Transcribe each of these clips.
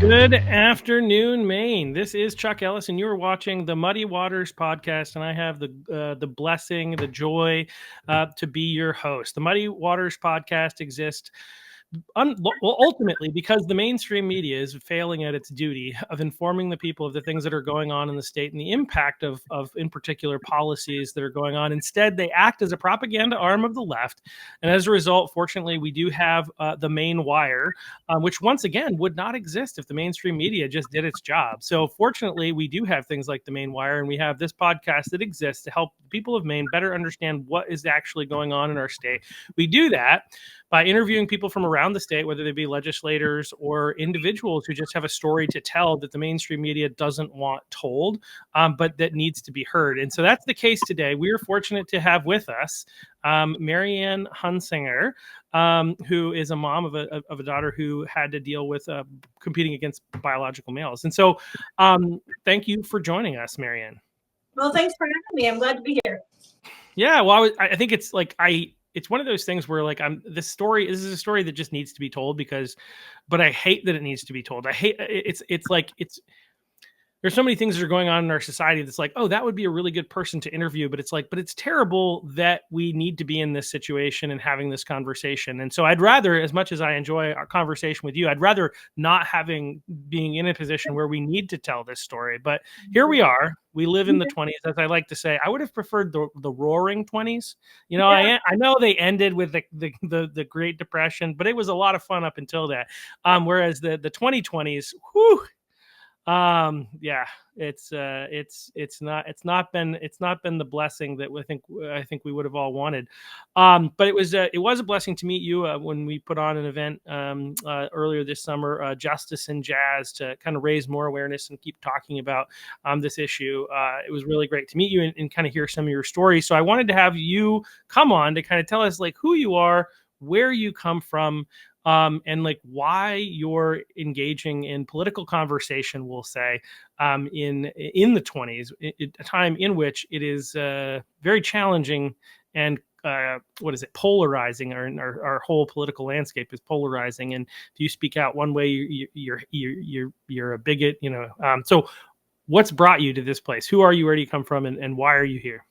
Good afternoon, Maine. This is Chuck Ellis, and you are watching the Muddy Waters podcast. And I have the blessing, the joy to be your host. The Muddy Waters podcast exists ultimately because the mainstream media is failing at its duty of informing the people of the things that are going on in the state and the impact of in particular policies that are going on. Instead, they act as a propaganda arm of the left, and as a result, fortunately, we do have the main wire, which once again would not exist if the mainstream media just did its job. So fortunately, we do have things like the main wire, and we have this podcast that exists to help the people of Maine better understand what is actually going on in our state. We do that by interviewing people from around the state, whether they be legislators or individuals who just have a story to tell that the mainstream media doesn't want told, but that needs to be heard. And so that's the case today. We are fortunate to have with us Marianne Hunsinger, who is a mom of a daughter who had to deal with competing against biological males. And so thank you for joining us, Marianne. Well, thanks for having me. I'm glad to be here. Yeah, well, I think it's like it's one of those things where like this is a story that just needs to be told but I hate that it needs to be told. I hate it's there's so many things that are going on in our society that's like, oh, that would be a really good person to interview, but it's terrible that we need to be in this situation and having this conversation. And so I'd rather, as much as I enjoy our conversation with you, I'd rather not being in a position where we need to tell this story. But here we are. We live in the 20s, as I like to say. I would have preferred the roaring 20s. You know, yeah. I know they ended with the Great Depression, but it was a lot of fun up until that. Whereas the 2020s, whew, yeah, it's not been the blessing that I think we would have all wanted. But it was a blessing to meet you when we put on an event earlier this summer, Justice in Jazz, to kind of raise more awareness and keep talking about this issue. It was really great to meet you and kind of hear some of your stories. So I wanted to have you come on to kind of tell us like who you are, where you come from, and like why you're engaging in political conversation, we'll say, in the 20s, a time in which it is very challenging and polarizing. Our whole political landscape is polarizing, and if you speak out one way, you're a bigot. You know, so what's brought you to this place? Who are you? Where do you come from? And why are you here?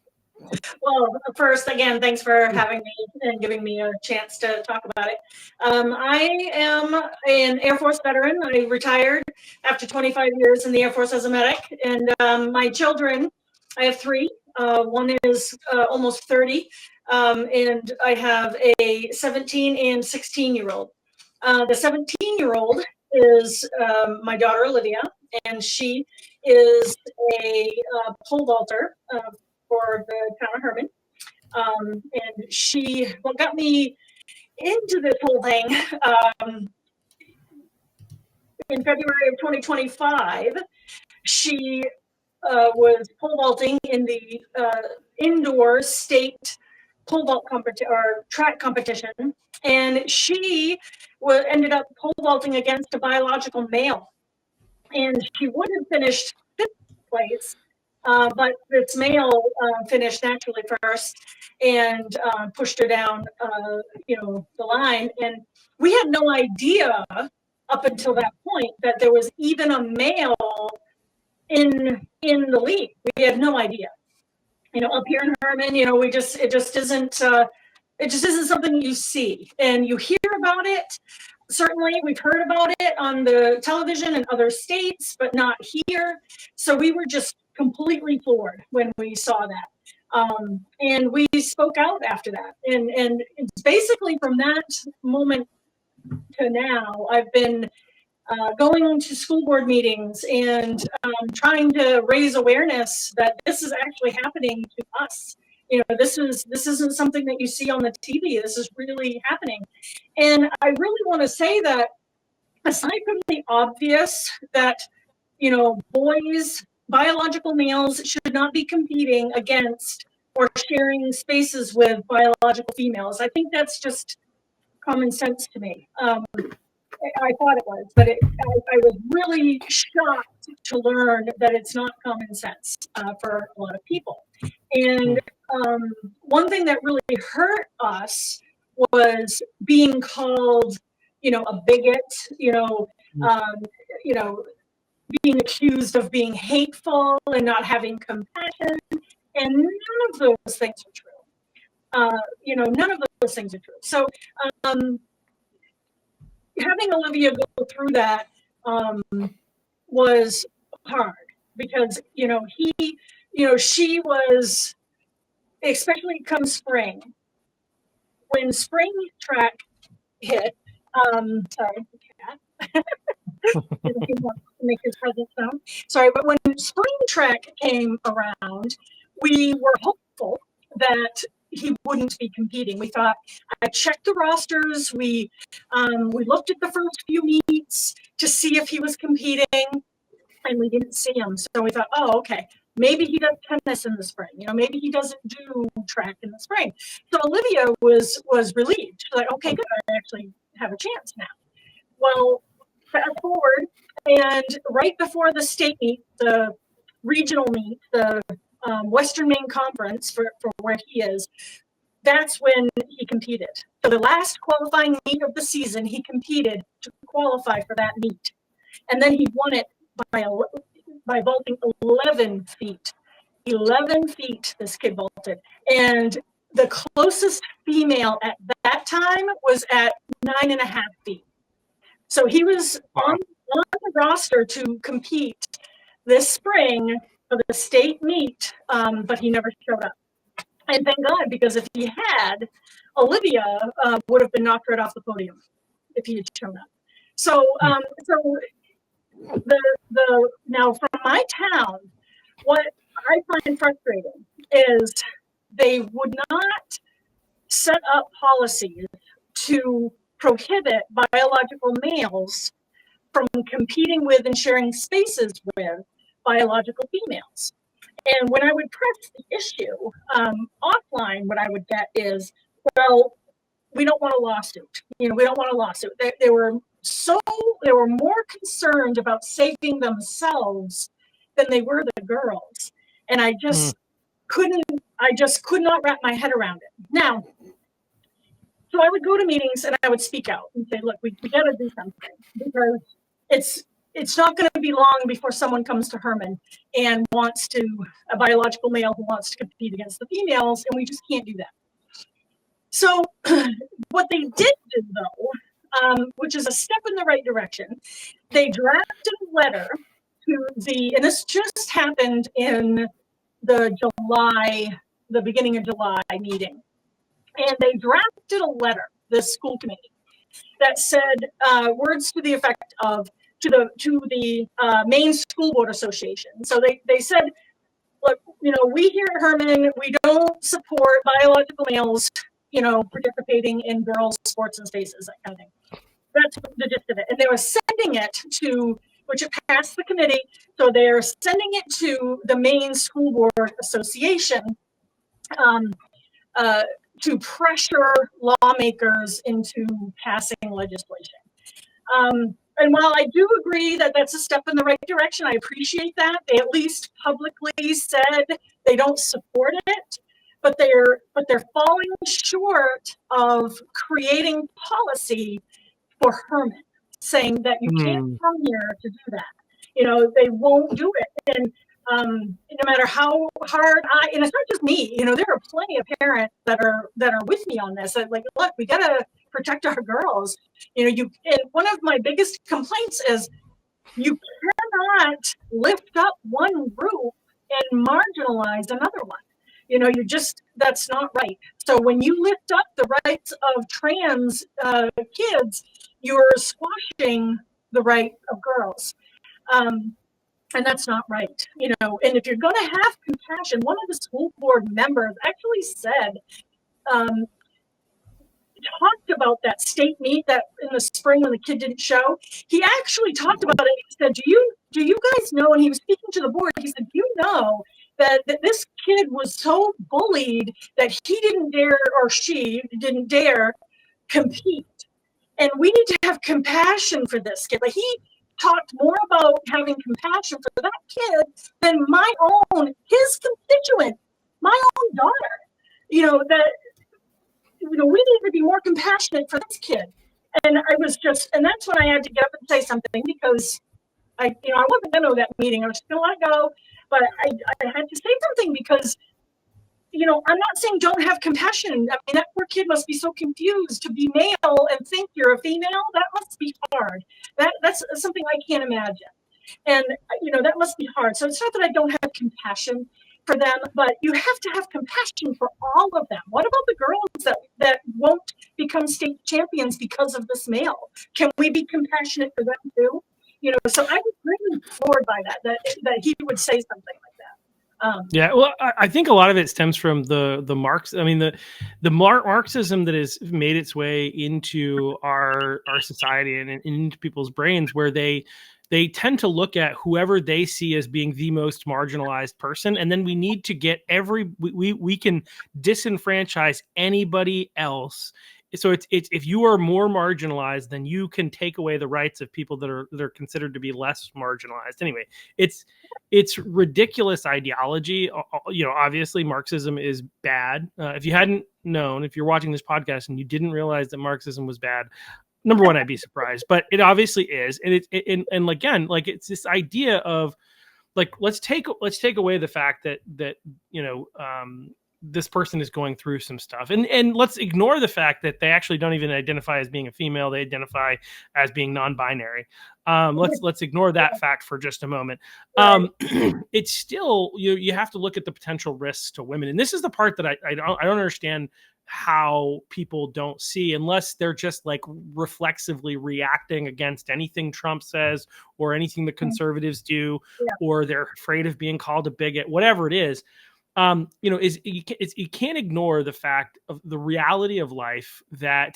Well, first, again, thanks for having me and giving me a chance to talk about it. I am an Air Force veteran. I retired after 25 years in the Air Force as a medic. And my children, I have three. One is almost 30, and I have a 17 and 16-year-old. The 17-year-old is my daughter, Olivia, and she is a pole vaulter for the town of Herman. And what got me into this whole thing in February of 2025, she was pole vaulting in the indoor state pole vault track competition, and she ended up pole vaulting against a biological male, and she would have finished fifth place. But this male finished naturally first and pushed her down, the line. And we had no idea up until that point that there was even a male in the league. We had no idea. You know, up here in Herman, it just isn't something you see and you hear about it. Certainly, we've heard about it on the television in other states, but not here. So we were just completely floored when we saw that. And we spoke out after that. And it's basically from that moment to now, I've been going to school board meetings and trying to raise awareness that this is actually happening to us. You know, this isn't something that you see on the TV. This is really happening. And I really want to say that aside from the obvious that, boys, biological males should not be competing against or sharing spaces with biological females. I think that's just common sense to me. I thought it was, but I was really shocked to learn that it's not common sense for a lot of people. And one thing that really hurt us was being called, a bigot, being accused of being hateful and not having compassion, and none of those things are true. None of those things are true. So having Olivia go through that was hard because she was, especially come spring, when spring track hit. Sorry, cat. He wants to make his presence known. Sorry, but when spring track came around, we were hopeful that he wouldn't be competing. We thought, I checked the rosters. We looked at the first few meets to see if he was competing, and we didn't see him. So we thought, oh, okay, maybe he does tennis in the spring. Maybe he doesn't do track in the spring. So Olivia was relieved. She's like, okay, good, I actually have a chance now. Well, fast forward, and right before the state meet, the regional meet, the Western Maine Conference for where he is, that's when he competed. So the last qualifying meet of the season, he competed to qualify for that meet. And then he won it by vaulting 11 feet. 11 feet this kid vaulted. And the closest female at that time was at 9.5 feet. So he was on the roster to compete this spring for the state meet, but he never showed up. And thank God, because if he had, Olivia would have been knocked right off the podium if he had shown up. So, now from my town, what I find frustrating is they would not set up policies to prohibit biological males from competing with and sharing spaces with biological females. And when I would press the issue offline, what I would get is, well, we don't want a lawsuit. We don't want a lawsuit. They were more concerned about saving themselves than they were the girls. And I just could not wrap my head around it. Now, so I would go to meetings and I would speak out and say, look, we got to do something, because it's not going to be long before someone comes to Herman and a biological male who wants to compete against the females, and we just can't do that. So what they did do, though, which is a step in the right direction, they drafted a letter to and this just happened in the beginning of July meeting. And they drafted a letter, the school committee, that said words to the effect of, to the Maine School Board Association. So they said, look, we here at Herman, we don't support biological males, participating in girls' sports and spaces, that kind of thing. That's the gist of it. And they were sending it which it passed the committee, so they're sending it to the Maine School Board Association to pressure lawmakers into passing legislation. And while I do agree that that's a step in the right direction, I appreciate that. They at least publicly said they don't support it, but they're falling short of creating policy for Herman, saying that you can't come here to do that. They won't do it. And no matter how hard and it's not just me, there are plenty of parents that are with me on this. Like, look, we gotta protect our girls. And one of my biggest complaints is you cannot lift up one group and marginalize another one. That's not right. So when you lift up the rights of trans kids, you're squashing the right of girls. And that's not right, and if you're going to have compassion, one of the school board members actually said, talked about that state meet that in the spring when the kid didn't show. He actually talked about it. He said, do you guys know, and he was speaking to the board, he said, that this kid was so bullied that he didn't dare, or she didn't dare compete. And we need to have compassion for this kid. Like, he talked more about having compassion for that kid than his constituent, my own daughter. We need to be more compassionate for this kid. And and that's when I had to get up and say something, because I wasn't going to that meeting. I was going to let go, but I had to say something because, I'm not saying don't have compassion. I mean, that poor kid must be so confused to be male and think you're a female. That must be hard. That's something I can't imagine. And, that must be hard. So it's not that I don't have compassion for them, but you have to have compassion for all of them. What about the girls that won't become state champions because of this male? Can we be compassionate for them too? So I was really floored by that he would say something like that. Yeah, well, I think a lot of it stems from the Marx. I mean, the Marxism that has made its way into our society and into people's brains, where they tend to look at whoever they see as being the most marginalized person, and then we need to get we can disenfranchise anybody else. So it's if you are more marginalized, then you can take away the rights of people that are considered to be less marginalized. Anyway, it's ridiculous ideology. Obviously Marxism is bad. If you hadn't known, if you're watching this podcast and you didn't realize that Marxism was bad, number one, I'd be surprised, but it obviously is. And and again, like, it's this idea of, like, let's take away the fact that this person is going through some stuff, and let's ignore the fact that they actually don't even identify as being a female. They identify as being non-binary. Let's ignore that fact for just a moment. It's still, you have to look at the potential risks to women, and this is the part that I don't understand how people don't see, unless they're just like reflexively reacting against anything Trump says or anything the conservatives do, or they're afraid of being called a bigot, whatever it is. You can't ignore the fact of the reality of life that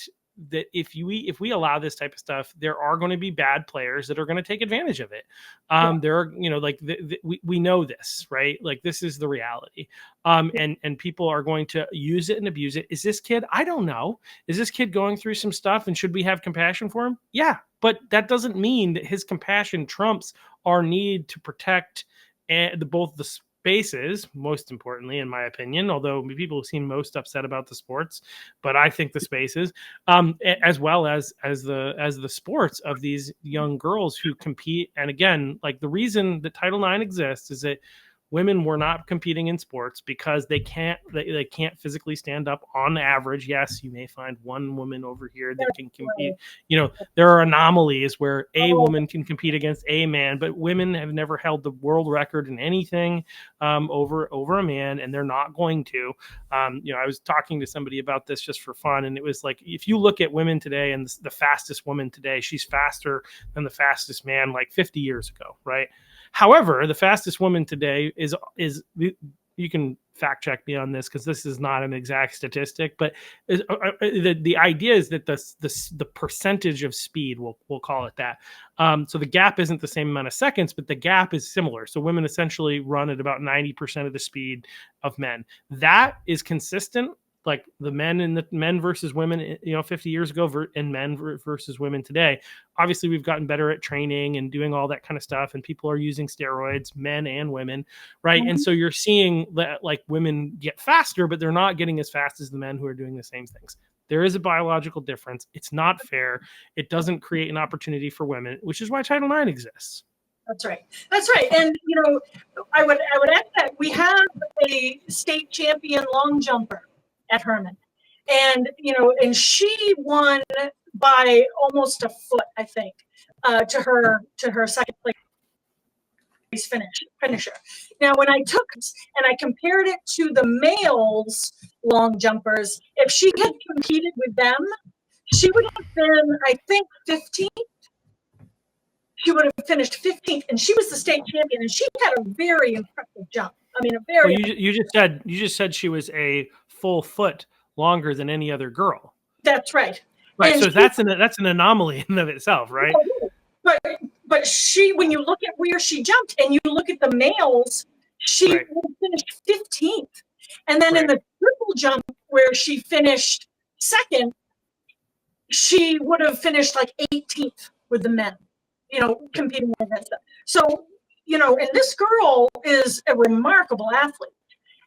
if we allow this type of stuff, there are going to be bad players that are going to take advantage of it. There are, we know this, right? Like, this is the reality. And people are going to use it and abuse it. Is this kid? I don't know. Is this kid going through some stuff, and should we have compassion for him? Yeah, but that doesn't mean that his compassion trumps our need to protect both the spaces, most importantly, in my opinion, although people seem most upset about the sports, but I think the spaces, as well as the sports of these young girls who compete. And again, like, the reason that Title IX exists is that women were not competing in sports because they can't physically stand up on average. Yes, you may find one woman over here that can compete. There are anomalies where a woman can compete against a man, but women have never held the world record in anything over a man, and they're not going to. I was talking to somebody about this just for fun, and it was like, if you look at women today, and the fastest woman today, she's faster than the fastest man like 50 years ago, right? However, the fastest woman today is you can fact check me on this because this is not an exact statistic, but the idea is that the percentage of speed, we'll call it that. So the gap isn't the same amount of seconds, but the gap is similar. So women essentially run at about 90% of the speed of men. That is consistent. Like, the men versus women, 50 years ago, and men versus women today. Obviously, we've gotten better at training and doing all that kind of stuff, and people are using steroids, men and women, right? Mm-hmm. And so you're seeing that, like, women get faster, but they're not getting as fast as the men who are doing the same things. There is a biological difference. It's not fair. It doesn't create an opportunity for women, which is why Title IX exists. That's right. And I would add that we have a state champion long jumper at Herman, and she won by almost a foot, I think, to her second place finisher. Now, when I took and I compared it to the males long jumpers, if she had competed with them, she would have been, I think, 15th. She would have finished 15th, and she was the state champion, and she had a very impressive jump. I mean, a very. Well, you just said she was a full foot longer than any other girl. That's right. Right. And so that's an anomaly in and of itself, right? But she, when you look at where she jumped, and you look at the males, she finished 15th, and then in the triple jump where she finished second, she would have finished like 18th with the men. Competing against them. So, and this girl is a remarkable athlete.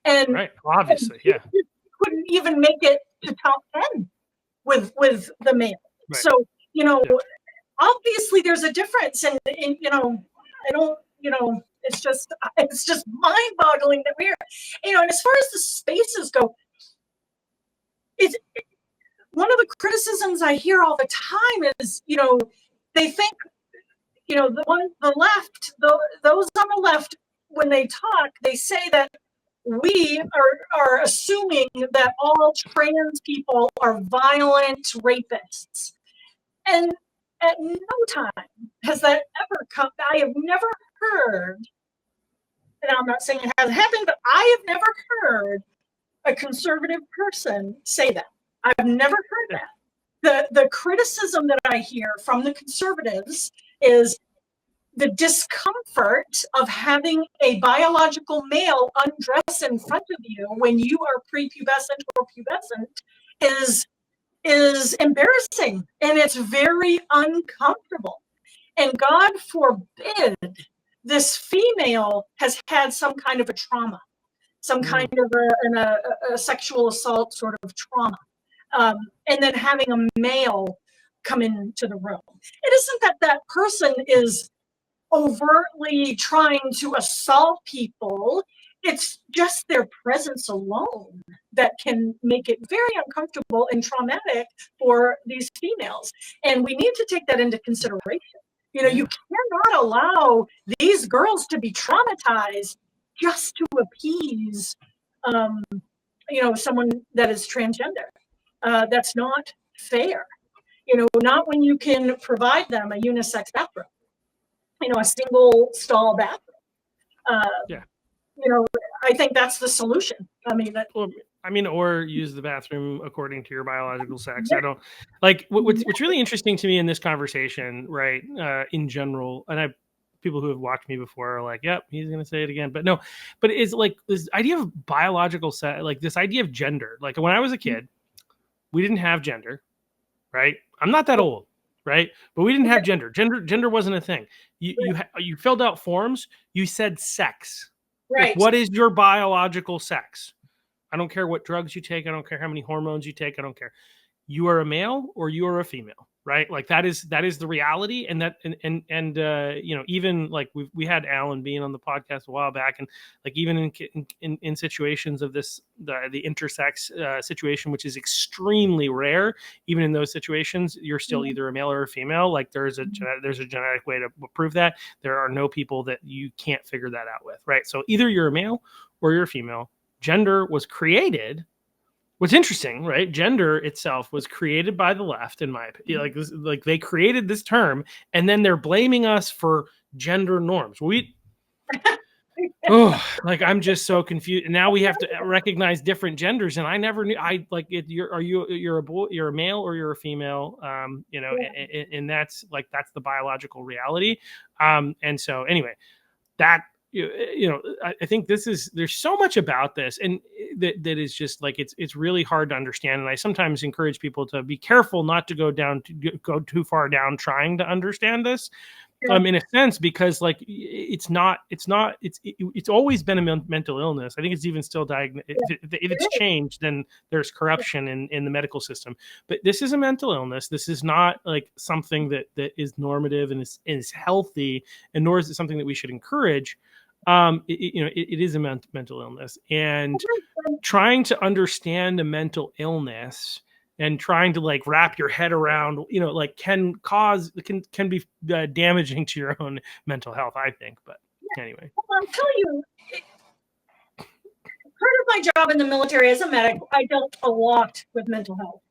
And obviously, yeah. She couldn't even make it to top 10 with the male. Right. So, obviously there's a difference. And I don't, it's just mind-boggling that we're, and as far as the spaces go, it's one of the criticisms I hear all the time is, they think, those on the left, when they talk, they say that we are assuming that all trans people are violent rapists. And at no time has that ever come. I have never heard, and I'm not saying it hasn't happened, but I have never heard a conservative person say that. I've never heard that. The criticism that I hear from the conservatives is the discomfort of having a biological male undress in front of you when you are prepubescent or pubescent is embarrassing, and it's very uncomfortable. And God forbid this female has had some kind of a trauma, some kind of a sexual assault sort of trauma, and then having a male come into the room. It isn't that that person is overtly trying to assault people. It's just their presence alone that can make it very uncomfortable and traumatic for these females. And we need to take that into consideration. You cannot allow these girls to be traumatized just to appease, someone that is transgender. That's not fair. Not when you can provide them a unisex bathroom. A single stall bathroom. I think that's the solution. Or use the bathroom according to your biological sex. I don't like what's really interesting to me in this conversation, right? In general, and people who have watched me before are like, "Yep, he's going to say it again." But no, but it's like this idea of biological sex, like this idea of gender. Like when I was a kid, we didn't have gender, right? I'm not that old. Right, but we didn't have gender. Gender wasn't a thing. You filled out forms. You said sex. Right. Like, what is your biological sex? I don't care what drugs you take. I don't care how many hormones you take. I don't care. You are a male or you are a female, right? Like that is the reality. And even like we had Alan being on the podcast a while back, and like even in situations of the intersex situation, which is extremely rare, even in those situations, you're still either a male or a female. Like there's a genetic way to prove that. There are no people that you can't figure that out with, right? So either you're a male or you're a female. Gender was created. What's interesting, right? Gender itself was created by the left, in my opinion. Like they created this term, and then they're blaming us for gender norms. I'm just so confused. And now we have to recognize different genders, and I never knew. You're a boy, you're a male, or you're a female. And that's the biological reality. And so anyway, that. I think there's so much about this, and that is just like it's really hard to understand. And I sometimes encourage people to be careful not to go too far down trying to understand this, in a sense, because like it's always been a mental illness. I think it's even still diagnosed. If it's changed, then there's corruption in the medical system. But this is a mental illness. This is not like something that is normative and is healthy, and nor is it something that we should encourage. It is a mental illness, and trying to understand a mental illness and trying to like wrap your head around, can be damaging to your own mental health, I think. But anyway, well, I'll tell you, part of my job in the military as a medic, I dealt a lot with mental health.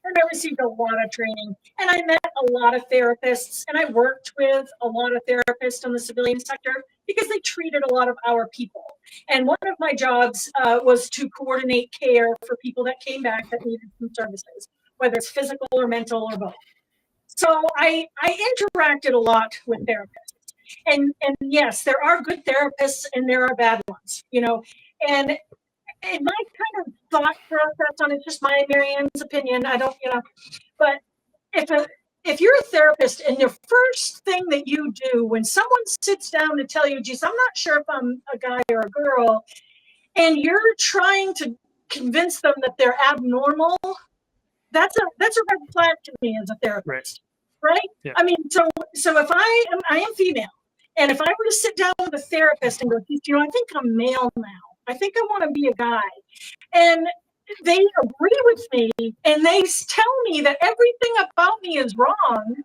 And I received a lot of training, and I met a lot of therapists, and I worked with a lot of therapists in the civilian sector because they treated a lot of our people. And one of my jobs was to coordinate care for people that came back that needed some services, whether it's physical or mental or both. So I interacted a lot with therapists. And yes, there are good therapists and there are bad ones, and my kind of thought process on it's just my Marianne's opinion. I don't, but if you're a therapist and the first thing that you do when someone sits down to tell you, geez, I'm not sure if I'm a guy or a girl, and you're trying to convince them that they're abnormal, that's a red flag to me as a therapist, right? Yeah. I mean, so if I am female, And if I were to sit down with a therapist and go, I think I'm male now. I think I want to be a guy. And they agree with me and they tell me that everything about me is wrong.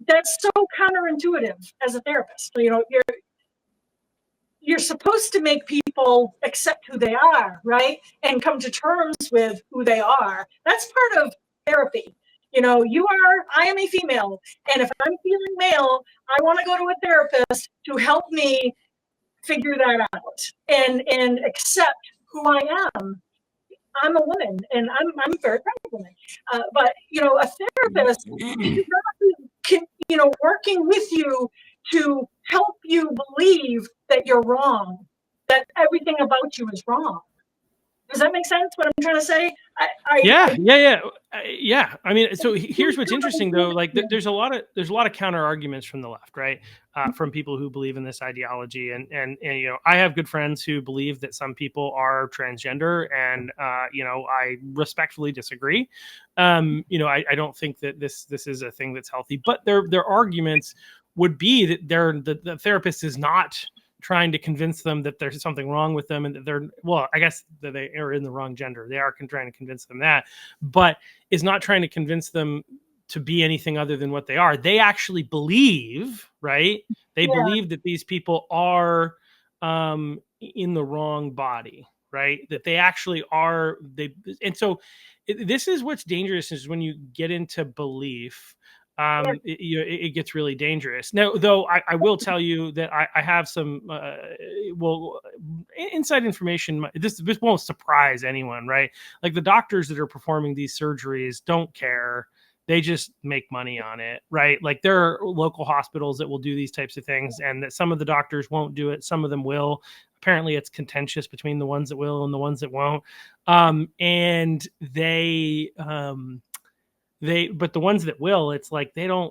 That's so counterintuitive as a therapist. You're supposed to make people accept who they are, right? And come to terms with who they are. That's part of therapy. I am a female. And if I'm feeling male, I want to go to a therapist to help me figure that out and accept who I am. I'm a woman and I'm a very proud woman. But, a therapist is not, working with you to help you believe that you're wrong, that everything about you is wrong. Does that make sense? What I'm trying to say? Yeah. I mean, so here's what's interesting though. Like, there's a lot of counter arguments from the left, right? From people who believe in this ideology, and I have good friends who believe that some people are transgender, and I respectfully disagree. I don't think that this is a thing that's healthy, but their arguments would be that the therapist is not trying to convince them that there's something wrong with them and that I guess that they are in the wrong gender. They are trying to convince them that, but is not trying to convince them to be anything other than what they are. They actually believe, right? They believe that these people are in the wrong body, right? That they actually are. And so this is what's dangerous is when you get into belief. It gets really dangerous. Now, though, I will tell you that I have some inside information. This won't surprise anyone, right? Like the doctors that are performing these surgeries don't care. They just make money on it, right? Like there are local hospitals that will do these types of things, and that some of the doctors won't do it. Some of them will. Apparently, it's contentious between the ones that will and the ones that won't. And but the ones that will, it's like they're not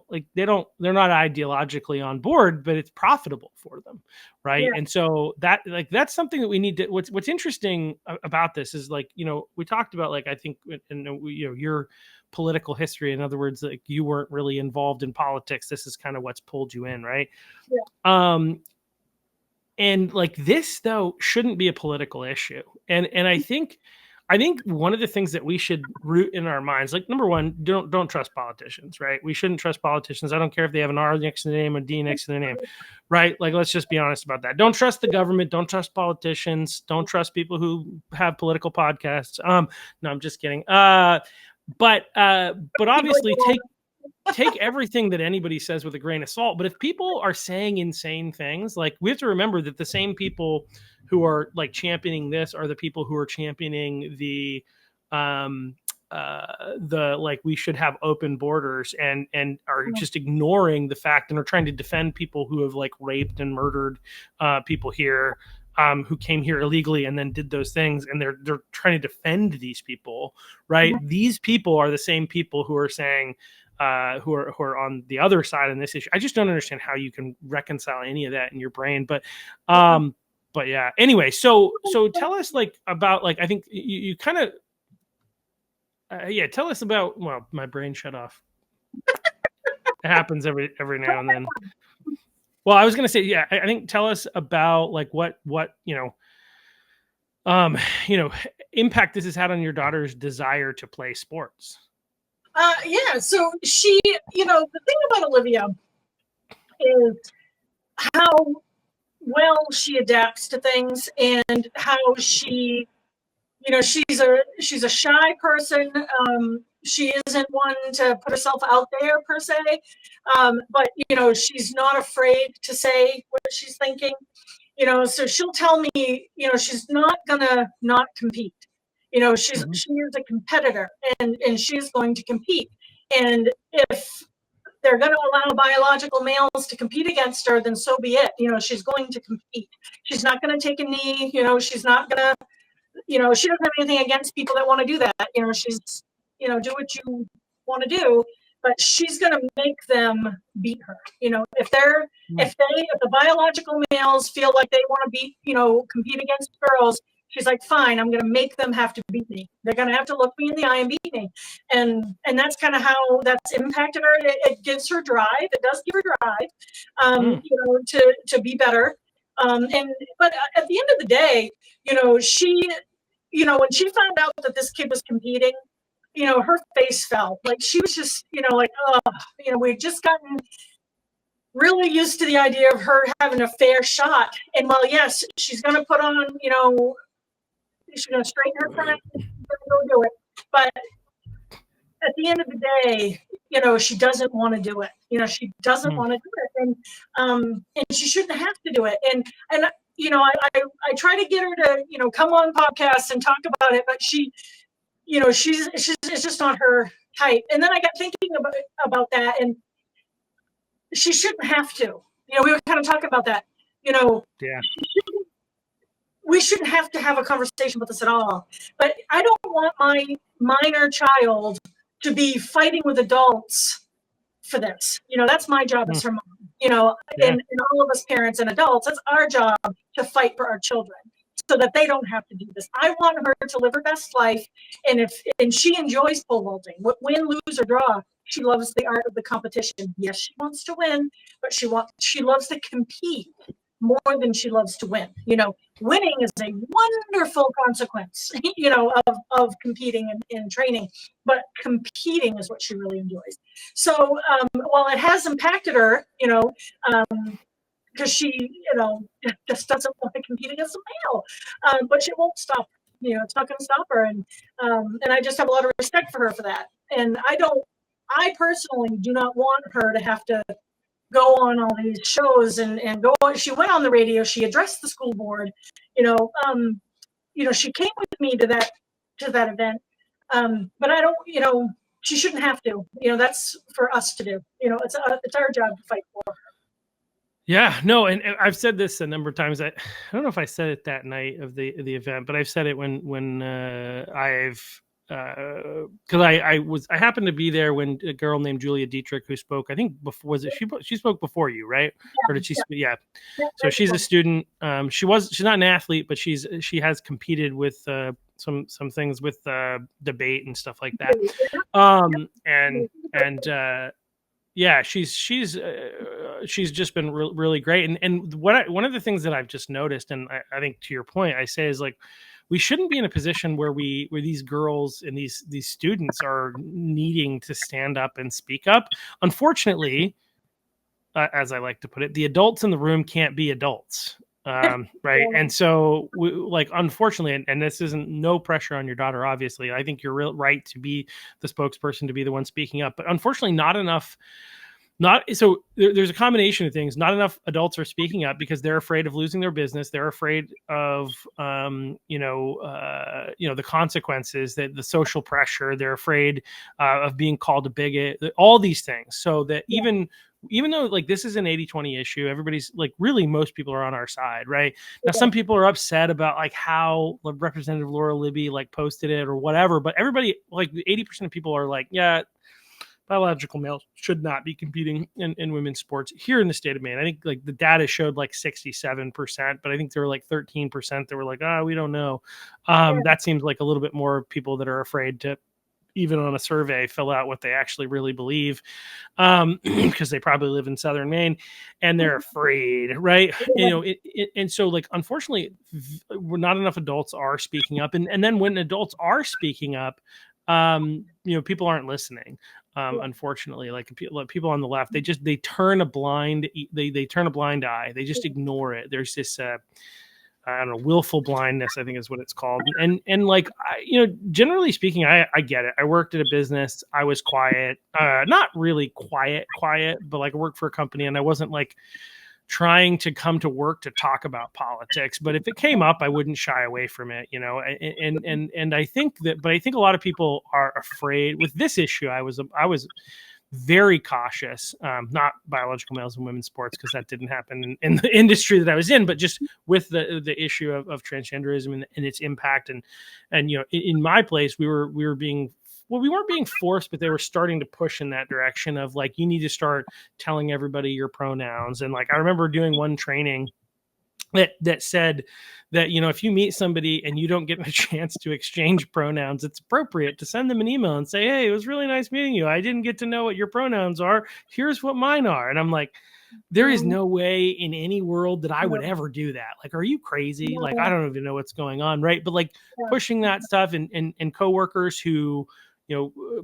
ideologically on board, but it's profitable for them, right? And so that's something that we need to. What's interesting about this is we talked about I think your political history. In other words, like you weren't really involved in politics. This is kind of what's pulled you in, right? And this though shouldn't be a political issue, and I think one of the things that we should root in our minds, number one, don't trust politicians, right? We shouldn't trust politicians. I don't care if they have an R next to their name or D next to their name, right? Let's just be honest about that. Don't trust the government. Don't trust politicians. Don't trust people who have political podcasts. No, I'm just kidding. But obviously take everything that anybody says with a grain of salt. But if people are saying insane things, we have to remember that the same people who are championing this are the people who are championing the we should have open borders and are just ignoring the fact and are trying to defend people who have raped and murdered people here who came here illegally and then did those things, and they're trying to defend these people, right? Mm-hmm. These people are the same people who are saying who are on the other side in this issue. I just don't understand how you can reconcile any of that in your brain, but yeah. Anyway, so tell us about I think you kind of tell us about. Well, my brain shut off. It happens every now and then. Well, I was going to say, I think tell us about what impact this has had on your daughter's desire to play sports. So she, the thing about Olivia is how well she adapts to things and how she, she's a shy person. She isn't one to put herself out there per se, but she's not afraid to say what she's thinking. So she'll tell me, she's not gonna not compete. She is a competitor and she's going to compete. And if they're going to allow biological males to compete against her, then so be it. She's going to compete. She's not going to take a knee. She's not going to, she doesn't have anything against people that want to do that. She's, do what you want to do, but she's going to make them beat her. If the biological males feel like they want to compete against girls, She's like, fine, I'm going to make them have to beat me. They're going to have to look me in the eye and beat me. And that's kind of how that's impacted her. It gives her drive. It does give her drive, to be better. But at the end of the day, she, when she found out that this kid was competing, her face fell. Like she was just, like, oh, we'd just gotten really used to the idea of her having a fair shot. And while yes, she's going to put on, she's going to straighten her crown, she's going to go do it. But at the end of the day, she doesn't want to do it. She doesn't want to do it, and she shouldn't have to do it. And I try to get her to come on podcasts and talk about it, but she's it's just not her type. And then I got thinking about that, and she shouldn't have to. We were kind of talking about that. Yeah. We shouldn't have to have a conversation about this at all. But I don't want my minor child to be fighting with adults for this. That's my job as her mom. And all of us parents and adults, it's our job to fight for our children so that they don't have to do this. I want her to live her best life. And she enjoys pole vaulting. Win, lose, or draw, she loves the art of the competition. Yes, she wants to win, but she loves to compete more than she loves to win. Winning is a wonderful consequence, of competing and training, but competing is what she really enjoys. So while it has impacted her, because she, just doesn't want to compete against a male, but she won't stop. It's not going to stop her, and I just have a lot of respect for her for that. And I personally do not want her to have to go on all these shows and go on. She went on the radio. She addressed the school board. She came with me to that event. But I don't. She shouldn't have to. That's for us to do. It's our job to fight for her. Yeah, no, and I've said this a number of times. I don't know if I said it that night of the event, but I've said it when I've. Because I happened to be there when a girl named Julia Dietrich, who spoke, I think before, she spoke before you, right? Yeah, or did she? Yeah. So she's a student. She's not an athlete, but she has competed with some things with debate and stuff like that. Yeah, she's just been really great. And one of the things that I've just noticed, and I think to your point, I say is like, we shouldn't be in a position where these girls and these students are needing to stand up and speak up. Unfortunately, as I like to put it, the adults in the room can't be adults. Right. And so unfortunately, and this isn't no pressure on your daughter, obviously, I think you're right to be the spokesperson, to be the one speaking up, but unfortunately not enough. There's a combination of things. Not enough adults are speaking up because they're afraid of losing their business. They're afraid of, the consequences, that the social pressure. They're afraid of being called a bigot, all these things. So that even though this is an 80-20 issue, everybody's really, most people are on our side, right? Now, some people are upset about how Representative Laura Libby posted it or whatever, but everybody, 80% of people are yeah, biological males should not be competing in women's sports here in the state of Maine. I think the data showed 67%, but I think there were 13% that were we don't know. That seems like a little bit more people that are afraid to, even on a survey, fill out what they actually really believe, because they probably live in Southern Maine and they're afraid, right? And so unfortunately, not enough adults are speaking up, and then when adults are speaking up, people aren't listening. Unfortunately, people on the left, they turn a blind eye. They just ignore it. There's this I don't know, willful blindness, I think is what it's called. And generally speaking, I get it. I worked at a business. I was quiet, not really quiet, but I worked for a company, and I wasn't trying to come to work to talk about politics. But if it came up, I wouldn't shy away from it, and I think a lot of people are afraid with this issue. I was very cautious, not biological males in women's sports, because that didn't happen in the industry that I was in, but just with the issue of transgenderism and its impact. And in my place, we weren't being forced, but they were starting to push in that direction of you need to start telling everybody your pronouns. And I remember doing one training that said that, if you meet somebody and you don't get a chance to exchange pronouns, it's appropriate to send them an email and say, hey, it was really nice meeting you. I didn't get to know what your pronouns are. Here's what mine are. And I'm like, there is no way in any world that I would ever do that. Like, are you crazy? Like, I don't even know what's going on. Right. But like pushing that stuff and coworkers who,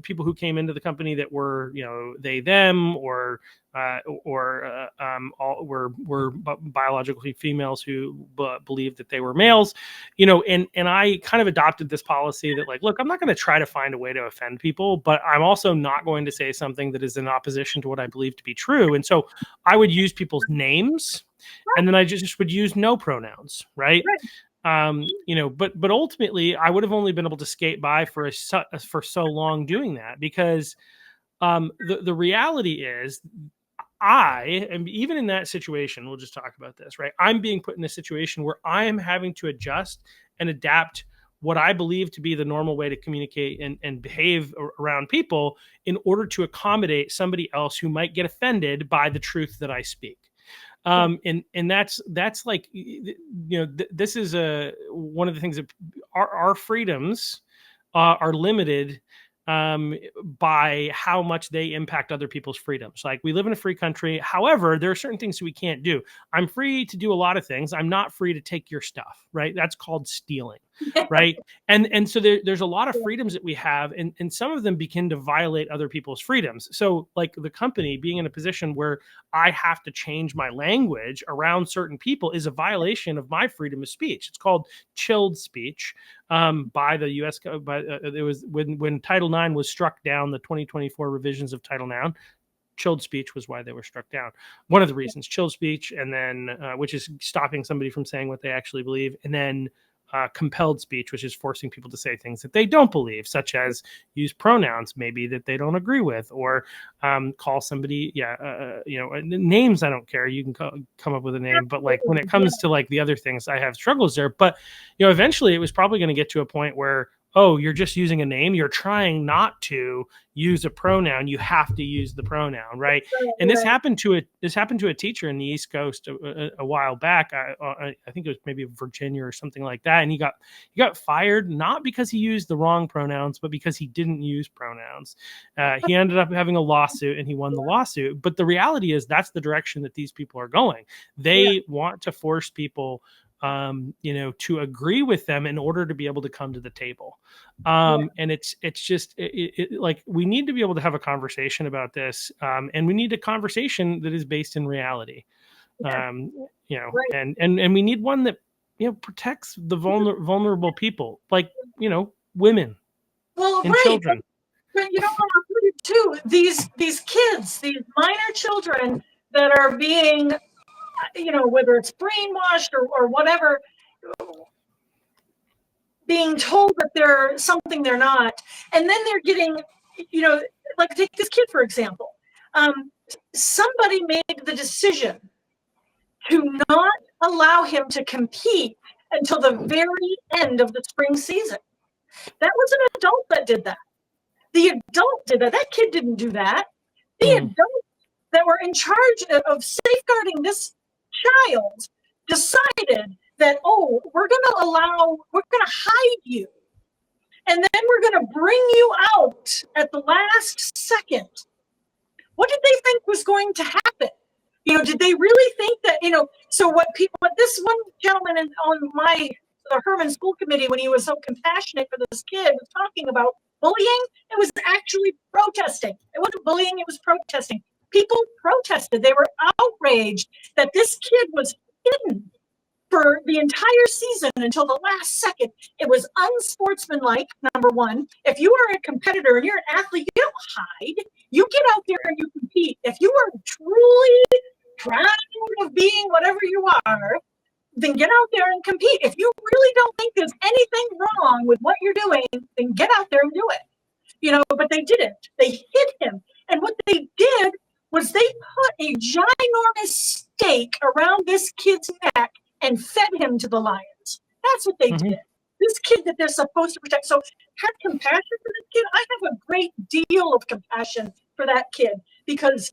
people who came into the company that were, they, them, or all were biologically females who believed that they were males, and I kind of adopted this policy that, like, look, I'm not going to try to find a way to offend people, but I'm also not going to say something that is in opposition to what I believe to be true. And so I would use people's names, and then I just would use no pronouns, right? But ultimately I would have only been able to skate by for so long doing that, because the reality is, I am, even in that situation, we'll just talk about this, right? I'm being put in a situation where I am having to adjust and adapt what I believe to be the normal way to communicate and behave around people in order to accommodate somebody else who might get offended by the truth that I speak. And that's like, this is one of the things that our freedoms are limited by how much they impact other people's freedoms. Like, we live in a free country. However, there are certain things that we can't do. I'm free to do a lot of things. I'm not free to take your stuff, right? That's called stealing, right? And so there's a lot of freedoms that we have, and some of them begin to violate other people's freedoms. So like the company being in a position where I have to change my language around certain people is a violation of my freedom of speech. It's called chilled speech. By the U.S. It was when Title IX was struck down, the 2024 revisions of Title IX. Chilled speech was why they were struck down. One of the reasons, chilled speech, and then which is stopping somebody from saying what they actually believe, and then compelled speech, which is forcing people to say things that they don't believe, such as use pronouns maybe that they don't agree with, or call somebody, names. I don't care. You can come up with a name, but like when it comes to like the other things, I have struggles there. But eventually it was probably going to get to a point where, oh, you're just using a name. You're trying not to use a pronoun. You have to use the pronoun, right? And this happened to a teacher in the East Coast a while back. I think it was maybe Virginia or something like that. And he got fired, not because he used the wrong pronouns, but because he didn't use pronouns. He ended up having a lawsuit, and he won the lawsuit. But the reality is that's the direction that these people are going. They want to force people to agree with them in order to be able to come to the table. And it's just like, we need to be able to have a conversation about this. And we need a conversation that is based in reality. And we need one that, protects the vulnerable people, like, women and children. But too, these kids, these minor children that are being, whether it's brainwashed or whatever, being told that they're something they're not. And then they're getting, like, take this kid, for example. Somebody made the decision to not allow him to compete until the very end of the spring season. That was an adult that did that. The adult did that. That kid didn't do that. The adults that were in charge of safeguarding this child decided that, oh, we're going to hide you. And then we're going to bring you out at the last second. What did they think was going to happen? Did they really think that, so what this one gentleman on the Herman School Committee, when he was so compassionate for this kid, was talking about bullying, it was actually protesting. It wasn't bullying, it was protesting. People protested. They were outraged that this kid was hidden for the entire season until the last second. It was unsportsmanlike, number one. If you are a competitor and you're an athlete, you don't hide. You get out there and you compete. If you are truly proud of being whatever you are, then get out there and compete. If you really don't think there's anything wrong with what you're doing, then get out there and do it. But they didn't. They hid him. And what they did was they put a ginormous stake around this kid's neck and fed him to the lions. That's what they did. This kid that they're supposed to protect. So have compassion for this kid. I have a great deal of compassion for that kid, because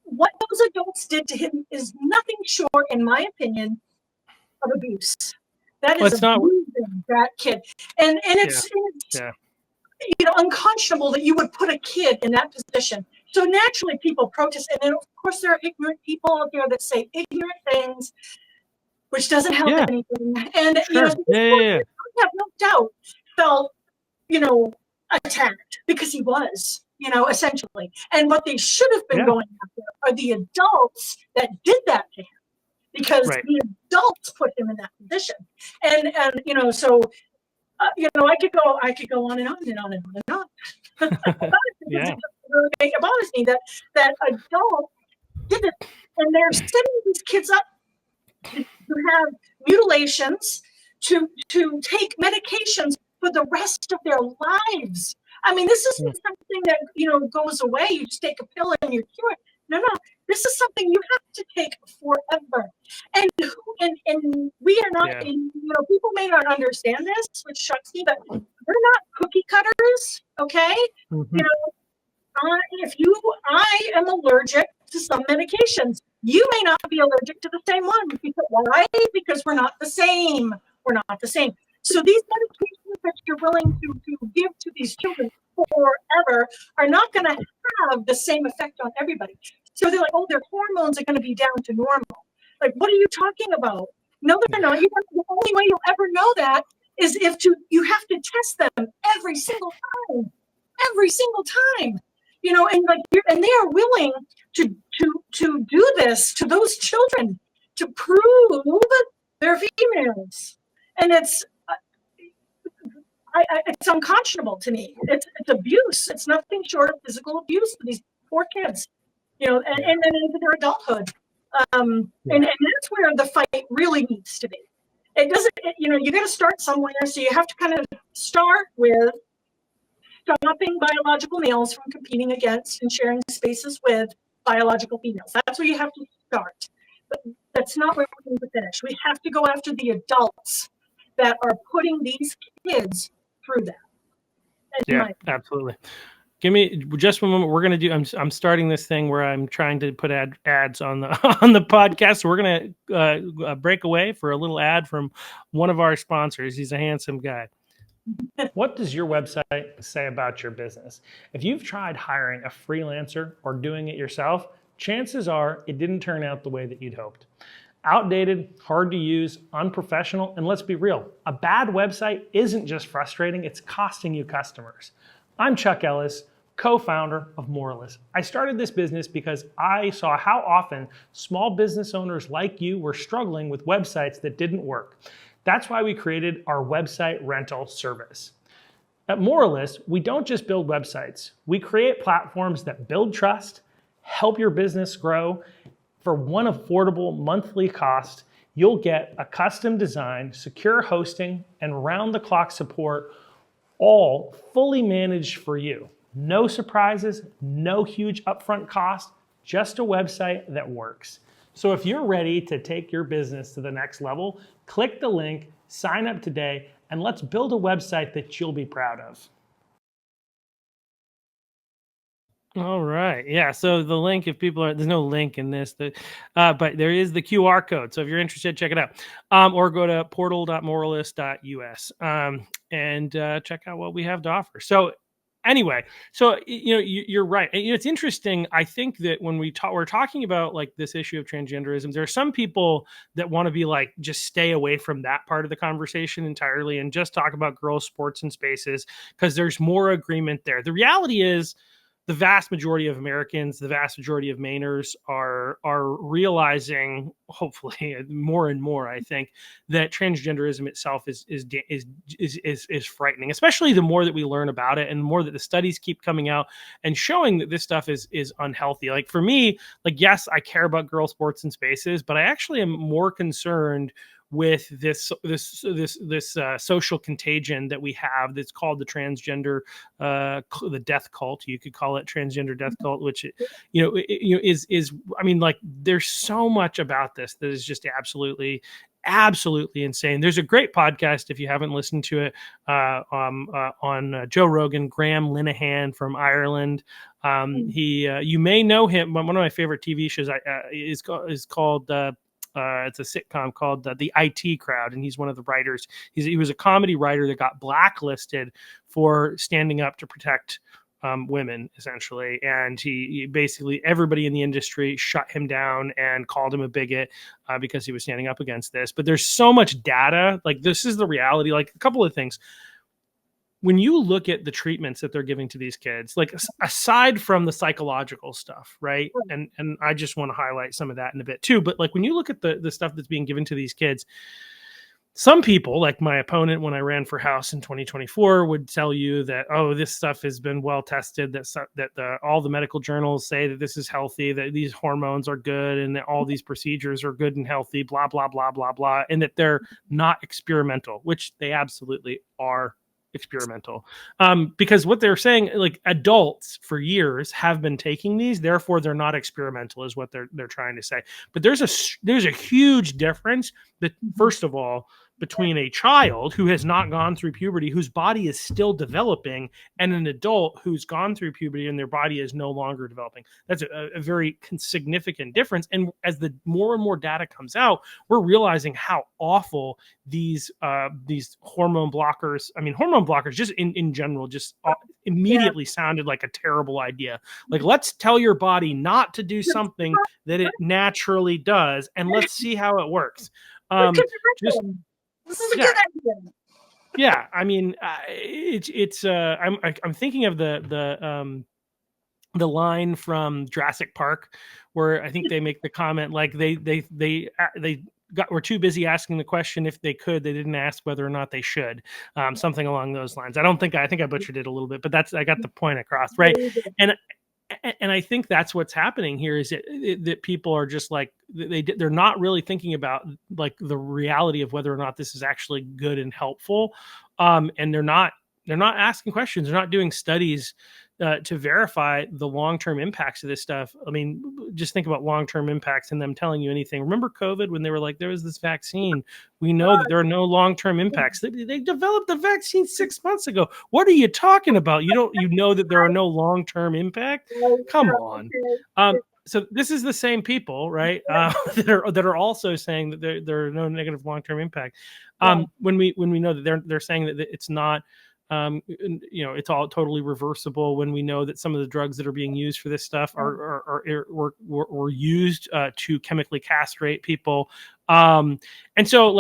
what those adults did to him is nothing short, in my opinion, of abuse. That Well, is it's not. abusing that kid. And it's Yeah. unconscionable that you would put a kid in that position. So naturally people protest. And then of course there are ignorant people out there that say ignorant things, which doesn't help Yeah. anything. And Sure. so this poor kid, I have no doubt, felt attacked because he was, essentially. And what they should have been going after are the adults that did that to him, because Right. the adults put him in that position. And so I could go on and on and on and on and on. Yeah. It bothers me that adults did it, and they're setting these kids up to have mutilations, to take medications for the rest of their lives. I mean, this isn't something that goes away. You just take a pill and you're cured. No, this is something you have to take forever. And we are not. People may not understand this, which shocks me, but we're not cookie cutters. Okay, Mm-hmm. I am allergic to some medications. You may not be allergic to the same one. Why? Because we're not the same. We're not the same. So these medications that you're willing to give to these children forever are not going to have the same effect on everybody. So they're like, oh, their hormones are going to be down to normal. Like, what are you talking about? No, they're not. The only way you'll ever know that is if you have to test them every single time. Every single time. And they are willing to do this to those children to prove they're females, and it's unconscionable to me. It's abuse. It's nothing short of physical abuse for these poor kids, and then into their adulthood. And that's where the fight really needs to be. It doesn't. You got to start somewhere, so you have to kind of start with stopping biological males from competing against and sharing spaces with biological females. That's where you have to start. But that's not where we're going to finish. We have to go after the adults that are putting these kids through that. Yeah, absolutely. Give me just one moment. We're going to do, I'm starting this thing where I'm trying to put ads on the podcast. So we're going to break away for a little ad from one of our sponsors. He's a handsome guy. What does your website say about your business? If you've tried hiring a freelancer or doing it yourself, chances are it didn't turn out the way that you'd hoped. Outdated, hard to use, unprofessional, and let's be real, a bad website isn't just frustrating, it's costing you customers. I'm Chuck Ellis, co-founder of Moralist. I started this business because I saw how often small business owners like you were struggling with websites that didn't work. That's why we created our website rental service. At Moralist, we don't just build websites. We create platforms that build trust, help your business grow. For one affordable monthly cost, you'll get a custom design, secure hosting, and round-the-clock support, all fully managed for you. No surprises, no huge upfront cost, just a website that works. So if you're ready to take your business to the next level, click the link, sign up today, and let's build a website that you'll be proud of. All right. Yeah. So the link, if people there's no link in this, but there is the QR code. So if you're interested, check it out. Or go to portal.moralist.us and check out what we have to offer. So anyway, so you're right. It's interesting. I think that when we're talking about like this issue of transgenderism, there are some people that want to be like just stay away from that part of the conversation entirely and just talk about girls' sports and spaces because there's more agreement there. The reality is, the vast majority of Americans, the vast majority of Mainers are realizing, hopefully more and more, I think, that transgenderism itself is frightening, especially the more that we learn about it and the more that the studies keep coming out and showing that this stuff is unhealthy. Like for me, like, yes, I care about girl sports and spaces, but I actually am more concerned with this social contagion that we have that's called the transgender the death cult. You could call it transgender death cult, which is I mean, like, there's so much about this that is just absolutely insane. There's a great podcast, if you haven't listened to it, on Joe Rogan. Graham Linehan from Ireland. You may know him. One of my favorite TV shows is called It's a sitcom called the IT Crowd, and he's one of the writers. He was a comedy writer that got blacklisted for standing up to protect women, essentially. And he basically, everybody in the industry shut him down and called him a bigot because he was standing up against this. But there's so much data. Like, this is the reality. Like, a couple of things. When you look at the treatments that they're giving to these kids, like aside from the psychological stuff, right? And I just want to highlight some of that in a bit too. But like, when you look at the stuff that's being given to these kids, some people, like my opponent when I ran for House in 2024, would tell you that, oh, this stuff has been well tested, that all the medical journals say that this is healthy, that these hormones are good, and that all these procedures are good and healthy, blah, blah, blah, blah, blah, and that they're not experimental, which they absolutely are experimental. Because what they're saying, like, adults for years have been taking these, therefore they're not experimental, is what they're trying to say. But there's a huge difference that, first of all, between a child who has not gone through puberty, whose body is still developing, and an adult who's gone through puberty and their body is no longer developing. That's a very significant difference. And as the more and more data comes out, we're realizing how awful these hormone blockers, hormone blockers just in general, just immediately sounded like a terrible idea. Like, let's tell your body not to do something that it naturally does, and let's see how it works. This is a good idea. Yeah, I mean, I'm thinking of the line from Jurassic Park, where I think they make the comment like they were too busy asking the question if they could. They didn't ask whether or not they should. Something along those lines. I think I butchered it a little bit, but I got the point across, right? And I think that's what's happening here, is that people are just like, they're not really thinking about like the reality of whether or not this is actually good and helpful. And they're not asking questions. They're not doing studies to verify the long-term impacts of this stuff. I mean, just think about long-term impacts and them telling you anything. Remember COVID, when they were like, there was this vaccine. We know that there are no long-term impacts. They developed the vaccine 6 months ago. What are you talking about? You know that there are no long-term impact? Come on. So this is the same people, right? That are also saying that there are no negative long-term impact. When we know that they're saying that it's not, it's all totally reversible, when we know that some of the drugs that are being used for this stuff were used to chemically castrate people. And so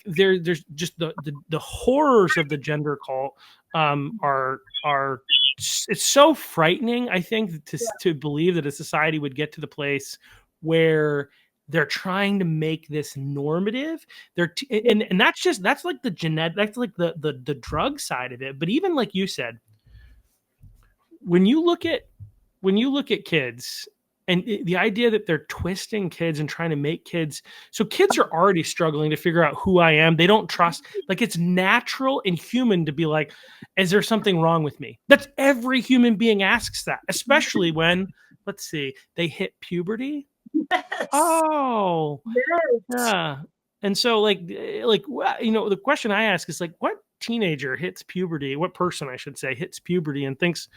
there's just the horrors of the gender cult are it's so frightening, I think, to believe that a society would get to the place where they're trying to make this normative. And that's like the genetic, that's like the drug side of it. But even like you said, when you look at kids, and the idea that they're twisting kids and trying to make kids, so kids are already struggling to figure out who I am. They don't trust, like, it's natural and human to be like, is there something wrong with me? That's every human being asks that, especially when, let's see, they hit puberty. Yes. Oh, Yes. yeah. And so the question I ask is like, what teenager hits puberty? What person, I should say, hits puberty and thinks,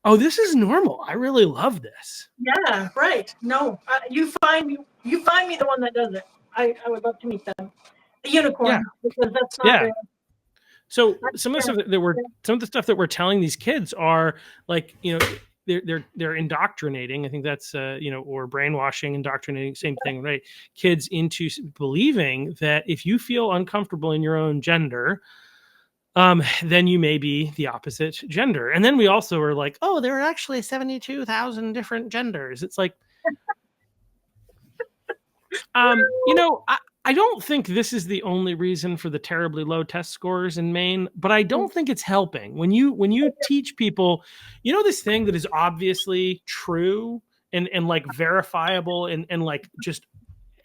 oh, this is normal. I really love this. Yeah, right. No, you find me the one that does it. I would love to meet them. The unicorn, because that's not real. So some of the stuff that we're telling these kids are like, they're indoctrinating. I think that's or brainwashing, indoctrinating, same thing, right? Kids into believing that if you feel uncomfortable in your own gender, then you may be the opposite gender. And then we also are like, oh, there are actually 72,000 different genders. It's like, I don't think this is the only reason for the terribly low test scores in Maine, but I don't think it's helping. When you teach people, this thing that is obviously true and like verifiable and like just,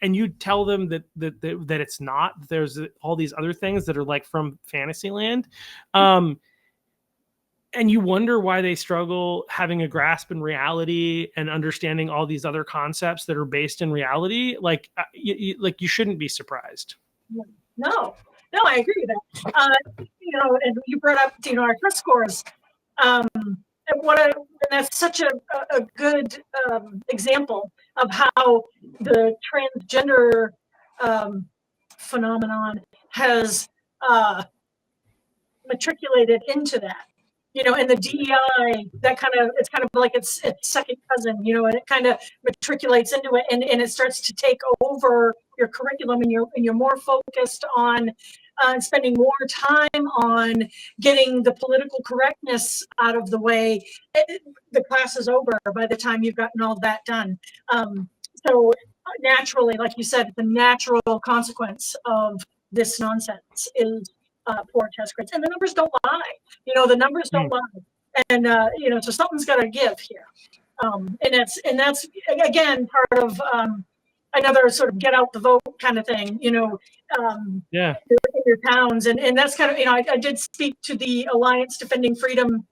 and you tell them that it's not, there's all these other things that are like from Fantasyland. And you wonder why they struggle having a grasp in reality and understanding all these other concepts that are based in reality. Like, you shouldn't be surprised. No, I agree with that. And you brought up, our test scores. and that's such a good example of how the transgender phenomenon has matriculated into that. And the DEI, it's kind of like its second cousin, and it kind of matriculates into it, and it starts to take over your curriculum, and you're more focused on spending more time on getting the political correctness out of the way. The class is over by the time you've gotten all that done. So naturally, like you said, the natural consequence of this nonsense is poor test grades, and the numbers don't lie. The numbers don't lie, and so something's got to give here, and that's again part of another sort of get out the vote kind of thing. Yeah. In your towns, and that's kind of I did speak to the Alliance Defending Freedom.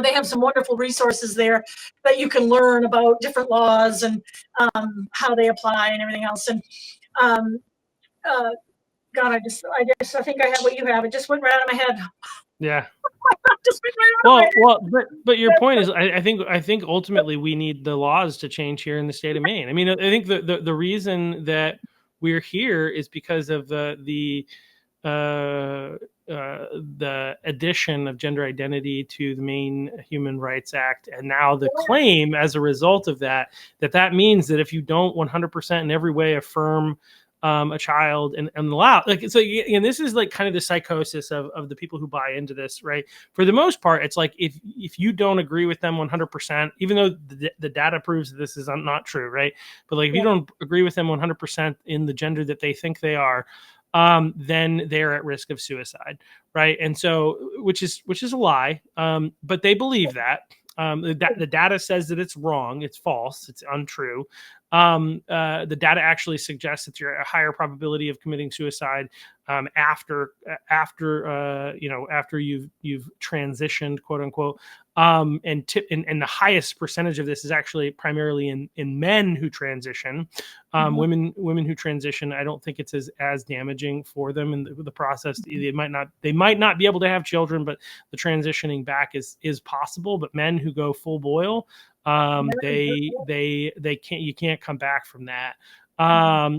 They have some wonderful resources there that you can learn about different laws and how they apply and everything else. And God, I think I have what you have. It just went right out of my head. Yeah. Just went right out of my head. Well, but your point is, I think ultimately we need the laws to change here in the state of Maine. I mean, I think the reason that we're here is because of the addition of gender identity to the Maine Human Rights Act, and now the claim as a result of that means that if you don't 100% in every way affirm a child and allow, like, so, and this is like kind of the psychosis of the people who buy into this, right? For the most part, it's like if you don't agree with them 100%, even though the data proves that this is not true, right? But like if you don't agree with them 100% in the gender that they think they are, then they're at risk of suicide, right? And so, which is a lie, but they believe that. The data says that it's wrong, it's false, it's untrue. The data actually suggests that you're at a higher probability of committing suicide after you've transitioned, quote unquote. And the highest percentage of this is actually primarily in men who transition. Women who transition, I don't think it's as damaging for them in the process. They might not be able to have children, but the transitioning back is possible. But men who go full boil, you can't come back from that.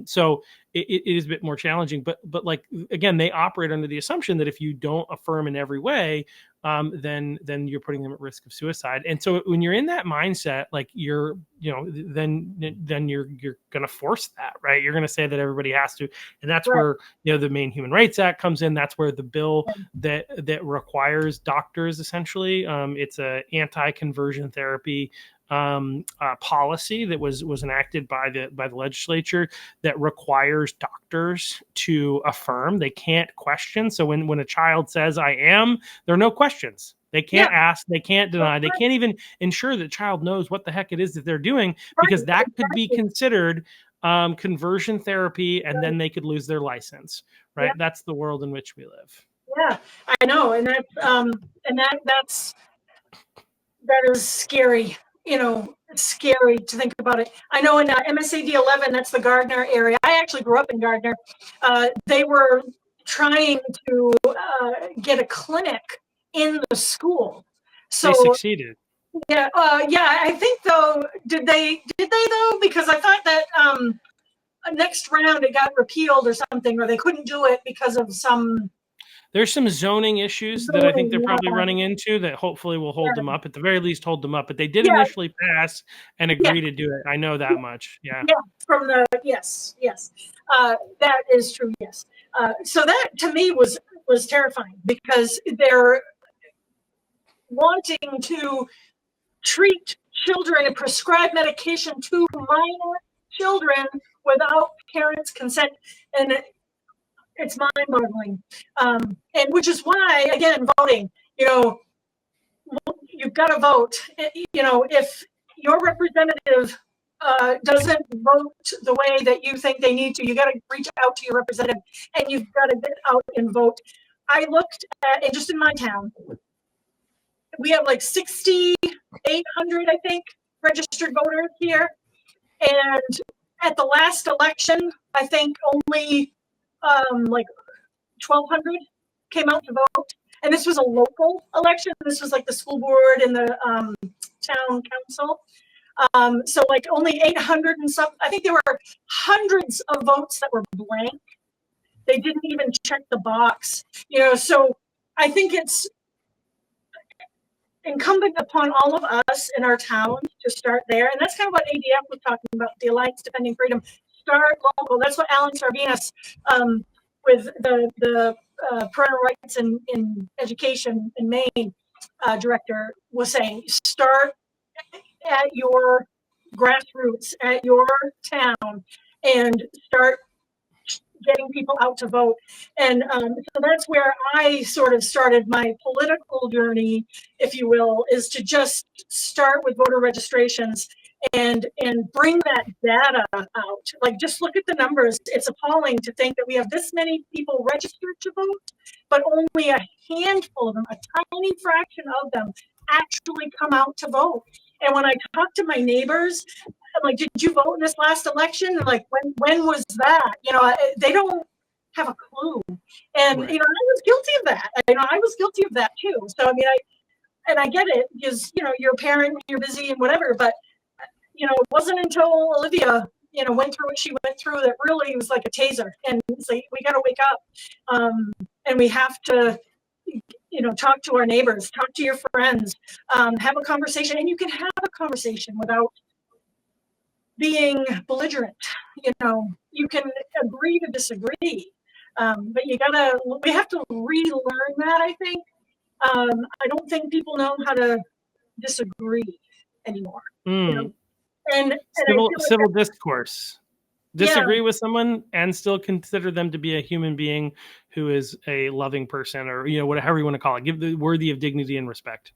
So it is a bit more challenging, but like, again, they operate under the assumption that if you don't affirm in every way, then you're putting them at risk of suicide. And so when you're in that mindset, like then you're going to force that, right? You're going to say that everybody has to. And that's where, the Maine Human Rights Act comes in. That's where the bill that requires doctors, essentially, it's a anti-conversion therapy policy that was enacted by the legislature that requires doctors to affirm. They can't question. So when a child says I am, there are no questions. They can't ask, they can't deny, they can't even ensure that the child knows what the heck it is that they're doing, because that could be considered conversion therapy, and then they could lose their license, right? That's the world in which we live. Yeah, I know, and that's that is scary. It's scary to think about it. I know in MSAD 11, that's the Gardner area. I actually grew up in Gardner. They were trying to get a clinic in the school. So they succeeded. Yeah, I think though, did they though? Because I thought that next round it got repealed or something, or they couldn't do it because of some. There's some zoning issues that I think they're probably running into that hopefully will hold them up, at the very least hold them up. But they did initially pass and agree to do it. I know that much. Yeah. Yeah, yes. That is true. Yes. So that to me was terrifying, because they're wanting to treat children and prescribe medication to minor children without parents' consent, and it's mind-boggling. And which is why, again, voting. You've got to vote. If your representative doesn't vote the way that you think they need to, you got to reach out to your representative, and you've got to get out and vote. I looked at, and just in my town, we have like 6,800, I think, registered voters here. And at the last election, I think only like 1,200 came out to vote. and this was a local election. This was like the school board and the town council. So like only 800 and some, I think there were hundreds of votes that were blank. They didn't even check the box, so I think it's incumbent upon all of us in our town to start there. And that's kind of what ADF was talking about, the Alliance Defending Freedom. Start local. That's what Alan Sarvinas, with the parental rights in education in Maine director, was saying. Start at your grassroots, at your town, and start getting people out to vote. And so that's where I sort of started my political journey, if you will, is to just start with voter registrations and bring that data out. Like, just look at the numbers. It's appalling to think that we have this many people registered to vote, but only a handful of them, a tiny fraction of them, actually come out to vote. And when I talk to my neighbors, I'm like, did you vote in this last election? And like, when was that? They don't have a clue. And, Right. I was guilty of that. I was guilty of that too. So, I get it because, you're a parent, you're busy and whatever, but, it wasn't until Olivia, went through what she went through that really was like a taser. And it's like, we got to wake up. And we have to, talk to our neighbors, talk to your friends, have a conversation. And you can have a conversation without being belligerent. You can agree to disagree, but we have to relearn that, I think. I don't think people know how to disagree anymore. And civil discourse. Disagree with someone and still consider them to be a human being who is a loving person, or whatever you want to call it, worthy of dignity and respect.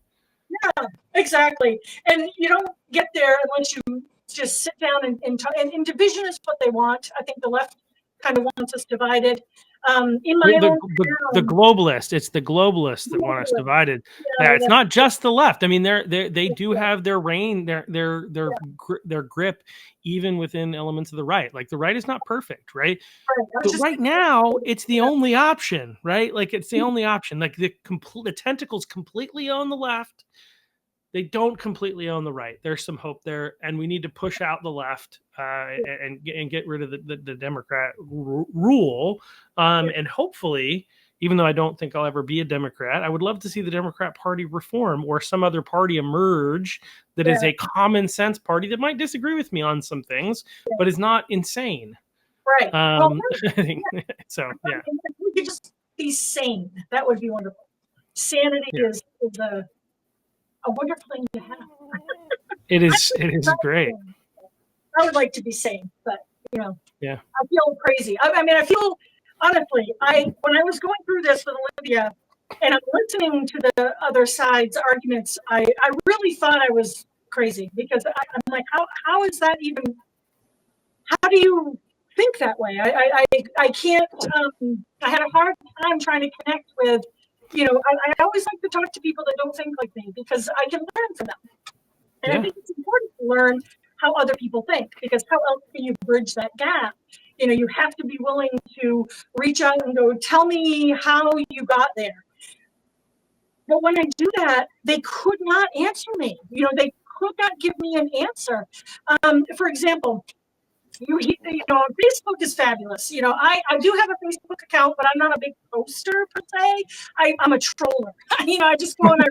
Yeah, exactly. And you don't get there unless you just sit down and talk. And division is what they want. I think the left kind of wants us divided. In my own the globalists, it's the globalists that want us divided. Yeah, it's not just the left. I mean, they do have their reign, their grip, even within elements of the right. Like, the right is not perfect, right? But right now, it's the only option, right? Like, it's the only option. Like, the tentacles completely own the left. They don't completely own the right. There's some hope there, and we need to push out the left and get rid of the Democrat rule. And hopefully, even though I don't think I'll ever be a Democrat, I would love to see the Democrat Party reform or some other party emerge that is a common sense party that might disagree with me on some things, but is not insane. Right. So, yeah. If we could just be sane, that would be wonderful. Sanity is a wonderful thing to have. It is great. I would like to be sane, but yeah, I feel crazy. I feel, honestly, when I was going through this with Olivia and I'm listening to the other side's arguments, I really thought I was crazy, because I'm like, how is that even? How do you think that way? I can't. I had a hard time trying to connect with. I always like to talk to people that don't think like me, because I can learn from them. And I think it's important to learn how other people think, because how else can you bridge that gap? You have to be willing to reach out and go, tell me how you got there. But when I do that, they could not answer me. They could not give me an answer. For example, Facebook is fabulous. I do have a Facebook account, but I'm not a big poster per se. I'm a troller. I just go and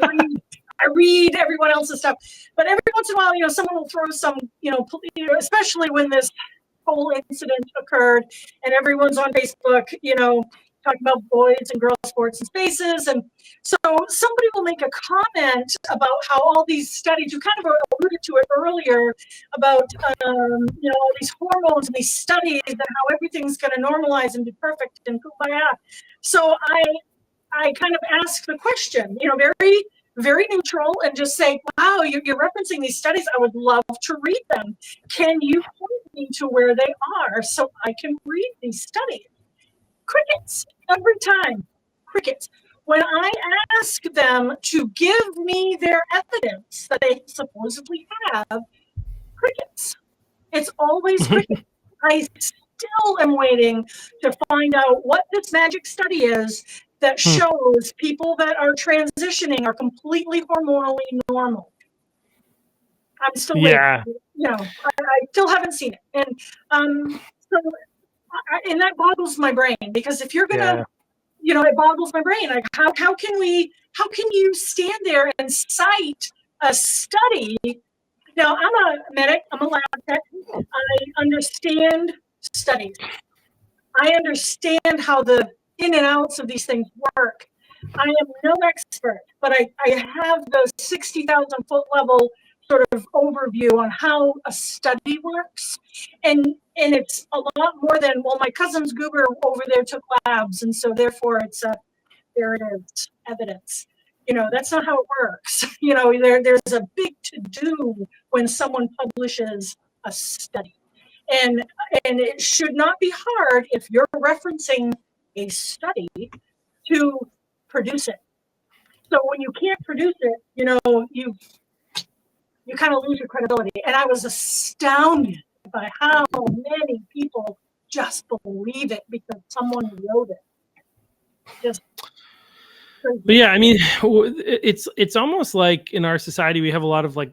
I read everyone else's stuff. But every once in a while, someone will throw some, especially when this whole incident occurred and everyone's on Facebook, talking about boys and girls sports and spaces. And so somebody will make a comment about how all these studies, you kind of alluded to it earlier, about, all these hormones and these studies and how everything's going to normalize and be perfect and kumbaya. So I kind of ask the question, very, very neutral, and just say, wow, you're referencing these studies. I would love to read them. Can you point me to where they are so I can read these studies? Crickets, every time, crickets. When I ask them to give me their evidence that they supposedly have, crickets. It's always crickets. I still am waiting to find out what this magic study is that shows people that are transitioning are completely hormonally normal. I'm still waiting. I still haven't seen it. And and that boggles my brain, because if you're gonna, it boggles my brain. Like, how can you stand there and cite a study? Now, I'm a medic, I'm a lab tech. I understand studies. I understand how the in and outs of these things work. I am no expert, but I have the 60,000 foot level sort of overview on how a study works. And it's a lot more than, well, my cousin's goober over there took labs, and so therefore there it is, evidence. That's not how it works. There's a big to-do when someone publishes a study. And it should not be hard, if you're referencing a study, to produce it. So when you can't produce it, you kind of lose your credibility. And I was astounded by how many people just believe it because someone wrote it. Just But yeah, I mean, it's almost like in our society we have a lot of like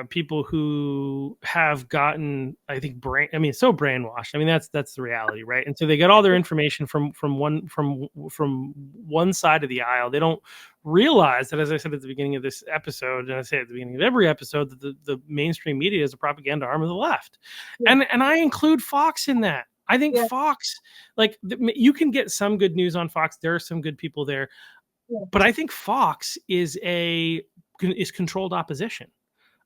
people who have gotten, I think, so brainwashed. I mean, that's the reality, right? And so they get all their information from one side of the aisle. They don't realize that, as I said at the beginning of this episode, and I say at the beginning of every episode, that the mainstream media is a propaganda arm of the left, and I include Fox in that. I think Fox, like, you can get some good news on Fox. There are some good people there. But I think Fox is controlled opposition.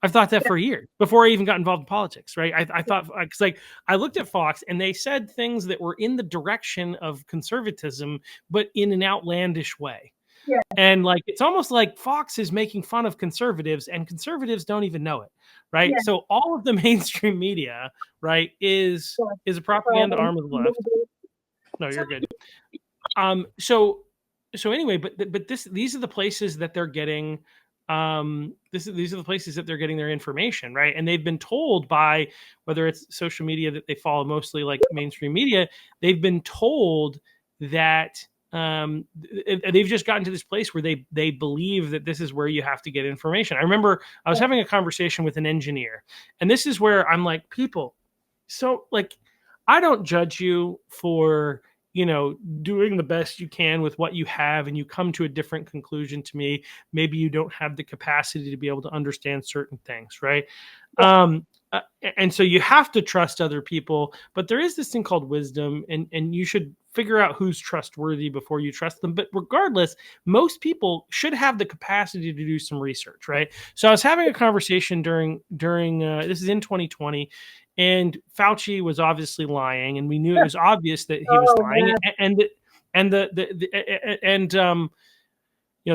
I've thought that for years before I even got involved in politics, right? I thought, because like I looked at Fox and they said things that were in the direction of conservatism, but in an outlandish way. Yeah. And like it's almost like Fox is making fun of conservatives, and conservatives don't even know it, right? Yeah. So all of the mainstream media, right, is a propaganda arm of the left. No, you're good. So anyway, but these are the places that they're getting these are the places that they're getting their information, right? And they've been told by, whether it's social media that they follow, mostly like mainstream media, they've been told that they've just gotten to this place where they believe that this is where you have to get information. I remember I was having a conversation with an engineer, and this is where I'm like, people, so like, I don't judge you for doing the best you can with what you have, and you come to a different conclusion to me. Maybe you don't have the capacity to be able to understand certain things, right? And so you have to trust other people, but there is this thing called wisdom, and you should figure out who's trustworthy before you trust them. But regardless, most people should have the capacity to do some research, right? So I was having a conversation during this is in 2020, and Fauci was obviously lying, and we knew it was obvious that he was lying, and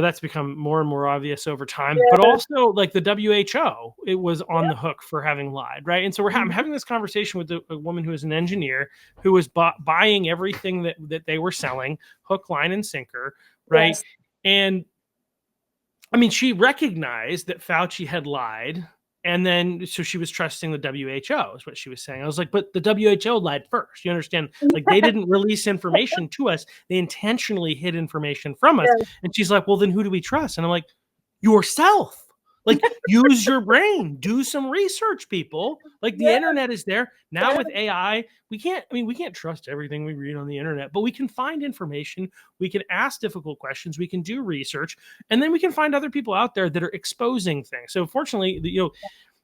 that's become more and more obvious over time. But also, like, the WHO, it was on the hook for having lied, right? And so I'm having this conversation with a woman who is an engineer, who was buying everything that they were selling, hook, line, and sinker, right? Yes. And I mean, she recognized that Fauci had lied. And then, so she was trusting the WHO, is what she was saying. I was like, but the WHO lied first. You understand? Like, they didn't release information to us. They intentionally hid information from us. And she's like, well, then who do we trust? And I'm like, yourself. Like, use your brain. Do some research, people. Like, the internet is there. Now with AI, we can't trust everything we read on the internet, but we can find information. We can ask difficult questions. We can do research. And then we can find other people out there that are exposing things. So fortunately,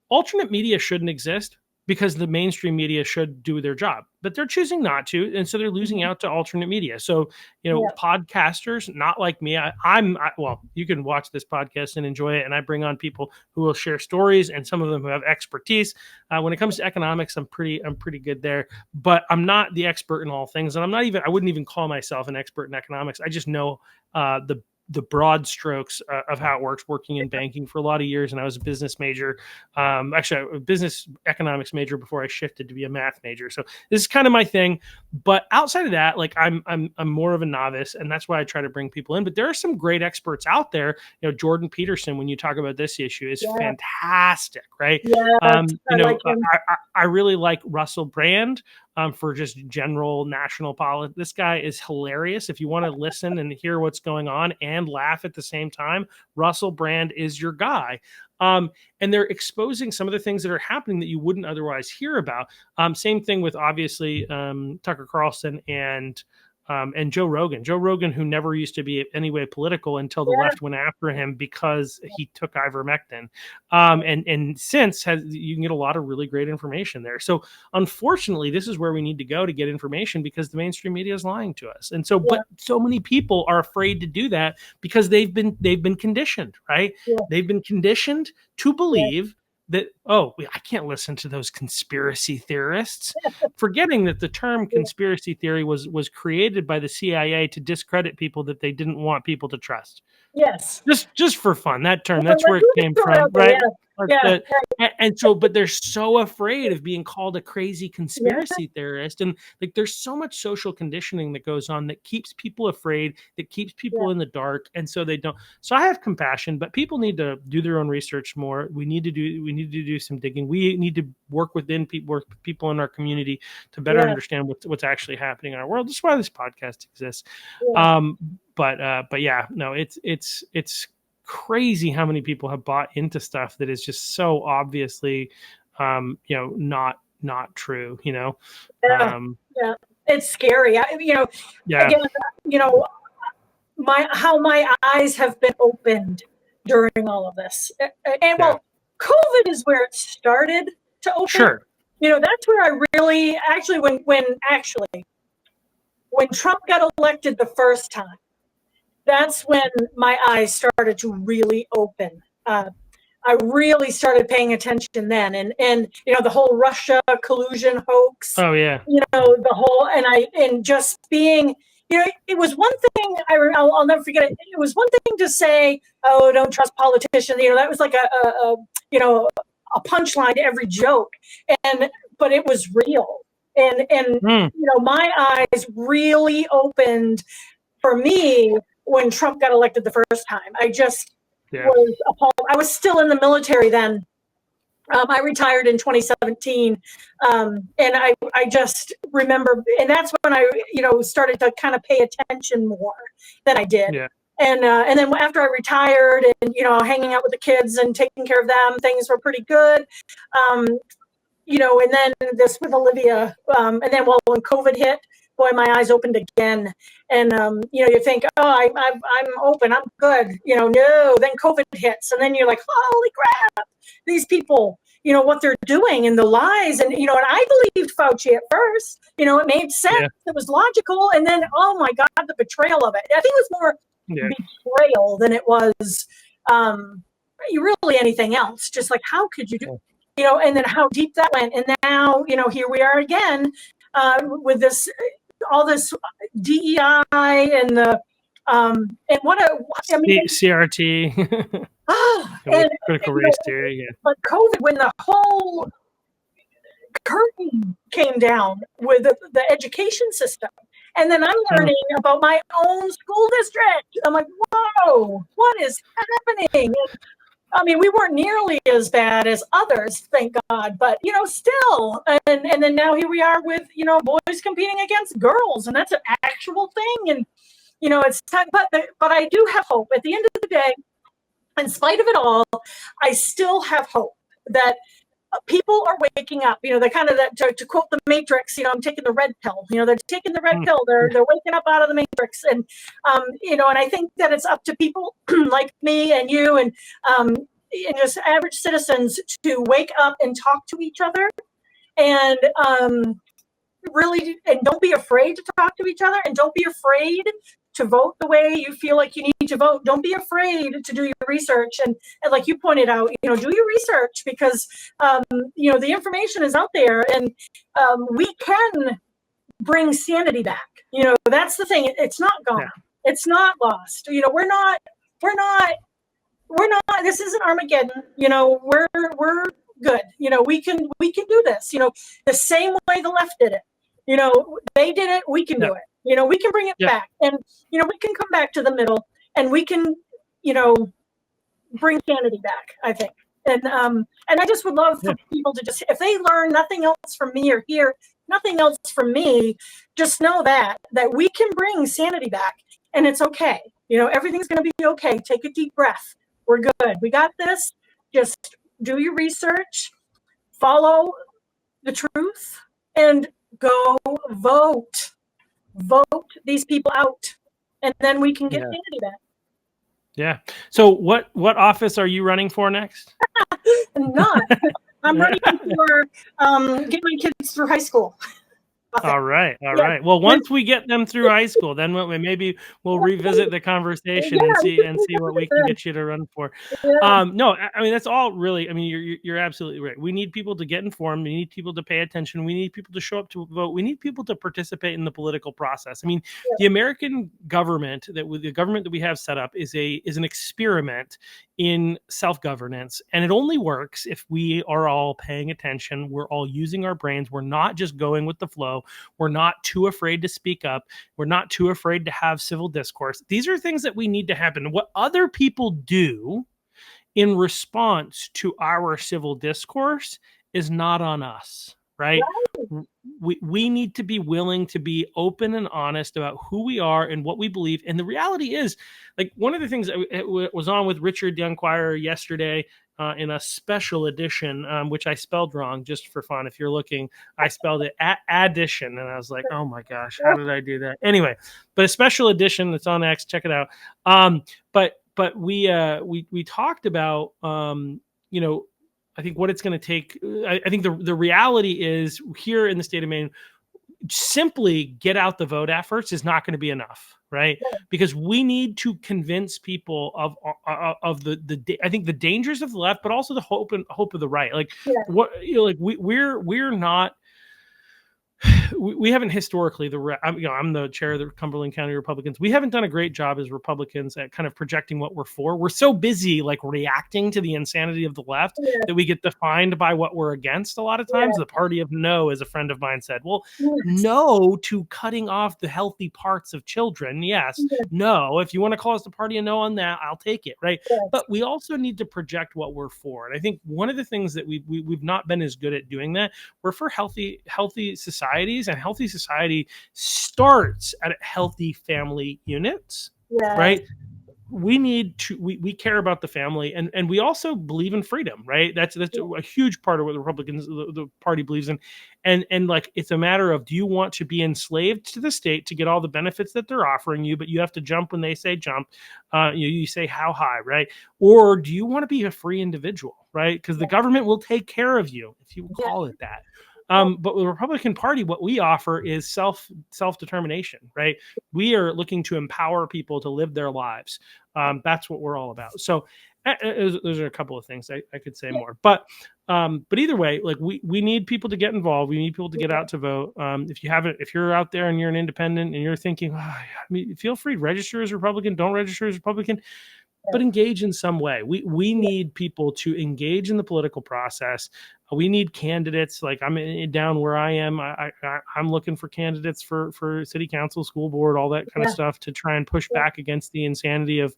alternate media shouldn't exist, because the mainstream media should do their job, but they're choosing not to. And so they're losing out to alternate media. So, podcasters, not like me, well, you can watch this podcast and enjoy it. And I bring on people who will share stories, and some of them who have expertise. When it comes to economics, I'm pretty good there, but I'm not the expert in all things. And I wouldn't even call myself an expert in economics. I just know the broad strokes of how it works, working in banking for a lot of years. And I was a business major, actually a business economics major before I shifted to be a math major. So this is kind of my thing. But outside of that, like, I'm more of a novice, and that's why I try to bring people in. But there are some great experts out there. Jordan Peterson, when you talk about this issue, is fantastic, right? I really like Russell Brand. for just general national politics. This guy is hilarious. If you want to listen and hear what's going on and laugh at the same time, Russell Brand is your guy. And they're exposing some of the things that are happening that you wouldn't otherwise hear about. Same thing with obviously Tucker Carlson and Joe Rogan. Joe Rogan, who never used to be in any way political until the left went after him because he took ivermectin. And since you can get a lot of really great information there. So unfortunately, this is where we need to go to get information because the mainstream media is lying to us. And so, but so many people are afraid to do that because they've been conditioned, right? Yeah. They've been conditioned to believe that, oh, I can't listen to those conspiracy theorists, forgetting that the term conspiracy theory was created by the CIA to discredit people that they didn't want people to trust. Yes. Just for fun, that term, that's where it came from, right? Yeah. And so, but they're so afraid of being called a crazy conspiracy theorist. And like, there's so much social conditioning that goes on that keeps people afraid, that keeps people in the dark. And so they don't. So I have compassion, but people need to do their own research more. We need to do some digging. We need to work with people in our community to better understand what's actually happening in our world. That's why this podcast exists. Yeah. But yeah, no, it's crazy how many people have bought into stuff that is just so obviously, not true, It's scary. Again, my eyes have been opened during all of this. And COVID is where it started to open. Sure. That's where I really actually, when Trump got elected the first time, that's when my eyes started to really open. I really started paying attention then, and the whole Russia collusion hoax. Oh yeah. The whole and just being, it was one thing. I'll never forget it. It was one thing to say, "Oh, don't trust politicians." That was like a punchline to every joke, but it was real, and my eyes really opened for me when Trump got elected the first time. I just was appalled. I was still in the military then. I retired in 2017. And I just remember, and that's when I, started to kind of pay attention more than I did. Yeah. And then after I retired and, hanging out with the kids and taking care of them, things were pretty good. And then this with Olivia, and then when COVID hit, boy, my eyes opened again. And, you think, oh, I'm open, I'm good. No, then COVID hits. And then you're like, holy crap, these people, what they're doing and the lies. And, and I believed Fauci at first, it made sense. Yeah. It was logical. And then, oh my God, the betrayal of it. I think it was more betrayal than it was really anything else. Just like, how could you do, and then how deep that went. And now, here we are again with this, all this DEI and the and what CRT, critical race theory. Yeah. But COVID, when the whole curtain came down with the education system, and then I'm learning about my own school district. I'm like, whoa, what is happening? And, we weren't nearly as bad as others, thank God, but, still. And then now here we are with, boys competing against girls, and that's an actual thing. And, it's time, but I do have hope. At the end of the day, in spite of it all, I still have hope that people are waking up. They're kind of to quote the Matrix, I'm taking the red pill. They're taking the red pill. They're waking up out of the Matrix. And, and I think that it's up to people like me and you and just average citizens to wake up and talk to each other and really, and don't be afraid to talk to each other, and don't be afraid to vote the way you feel like you need to vote. Don't be afraid to do your research. And like you pointed out, do your research because, the information is out there, and we can bring sanity back. That's the thing. It's not gone. Yeah. It's not lost. We're not, this isn't Armageddon. We're good. We can do this, the same way the left did it. They did it. We can do it. We can bring it back, and, we can come back to the middle, and we can, bring sanity back, I think. And I just would love for people to just, if they learn nothing else from me or here, nothing else from me. Just know that we can bring sanity back, and it's okay. Everything's going to be okay. Take a deep breath. We're good. We got this. Just do your research, follow the truth, and go vote. Vote these people out, and then we can get sanity back. Yeah. So what office are you running for next? Not. I'm running for get my kids through high school. All right. Well, once we get them through high school, then maybe we'll revisit the conversation and see what we can get you to run for. No, I mean, that's all really. I mean, you're absolutely right. We need people to get informed. We need people to pay attention. We need people to show up to vote. We need people to participate in the political process. I mean, the American government the government that we have set up is an experiment in self-governance, and it only works if we are all paying attention. We're all using our brains. We're not just going with the flow. We're not too afraid to speak up. We're not too afraid to have civil discourse. These are things that we need to happen. What other people do in response to our civil discourse is not on us, right? We need to be willing to be open and honest about who we are and what we believe. And the reality is, like, one of the things that was on with Richard Youngquire yesterday in a special edition, which I spelled wrong just for fun. If you're looking, I spelled it addition, and I was like, oh my gosh, how did I do that? Anyway, but a special edition that's on X, check it out. But we talked about I think what it's going to take. I think the reality is, here in the state of Maine, simply get out the vote efforts is not going to be enough, right? Because we need to convince people of the I think the dangers of the left, but also the hope of the right. Like we're not. We haven't historically I'm the chair of the Cumberland County Republicans. We haven't done a great job as Republicans at kind of projecting what we're for. We're so busy like reacting to the insanity of the left that we get defined by what we're against. A lot of times, the party of no, as a friend of mine said, well, no to cutting off the healthy parts of children. Yes, no. If you want to call us the party of no on that, I'll take it, right? But we also need to project what we're for. And I think one of the things that we've not been as good at doing that. We're for healthy societies, and healthy society starts at healthy family units, right? We need to we care about the family, and we also believe in freedom, right? That's a huge part of what the Republicans, the party, believes in. And like, it's a matter of, do you want to be enslaved to the state to get all the benefits that they're offering you, but you have to jump when they say jump, you say how high, right? Or do you want to be a free individual, right? Because the government will take care of you, if you call it that. But with the Republican Party, what we offer is self-determination, right? We are looking to empower people to live their lives. That's what we're all about. So those are a couple of things I could say more, but either way, like we need people to get involved. We need people to get out to vote. If you're out there and you're an independent and you're thinking, feel free to register as Republican, don't register as Republican, but engage in some way. We need people to engage in the political process. We need candidates. Like, I'm down where I am. I'm looking for candidates for city council, school board, all that kind of stuff, to try and push back against the insanity of,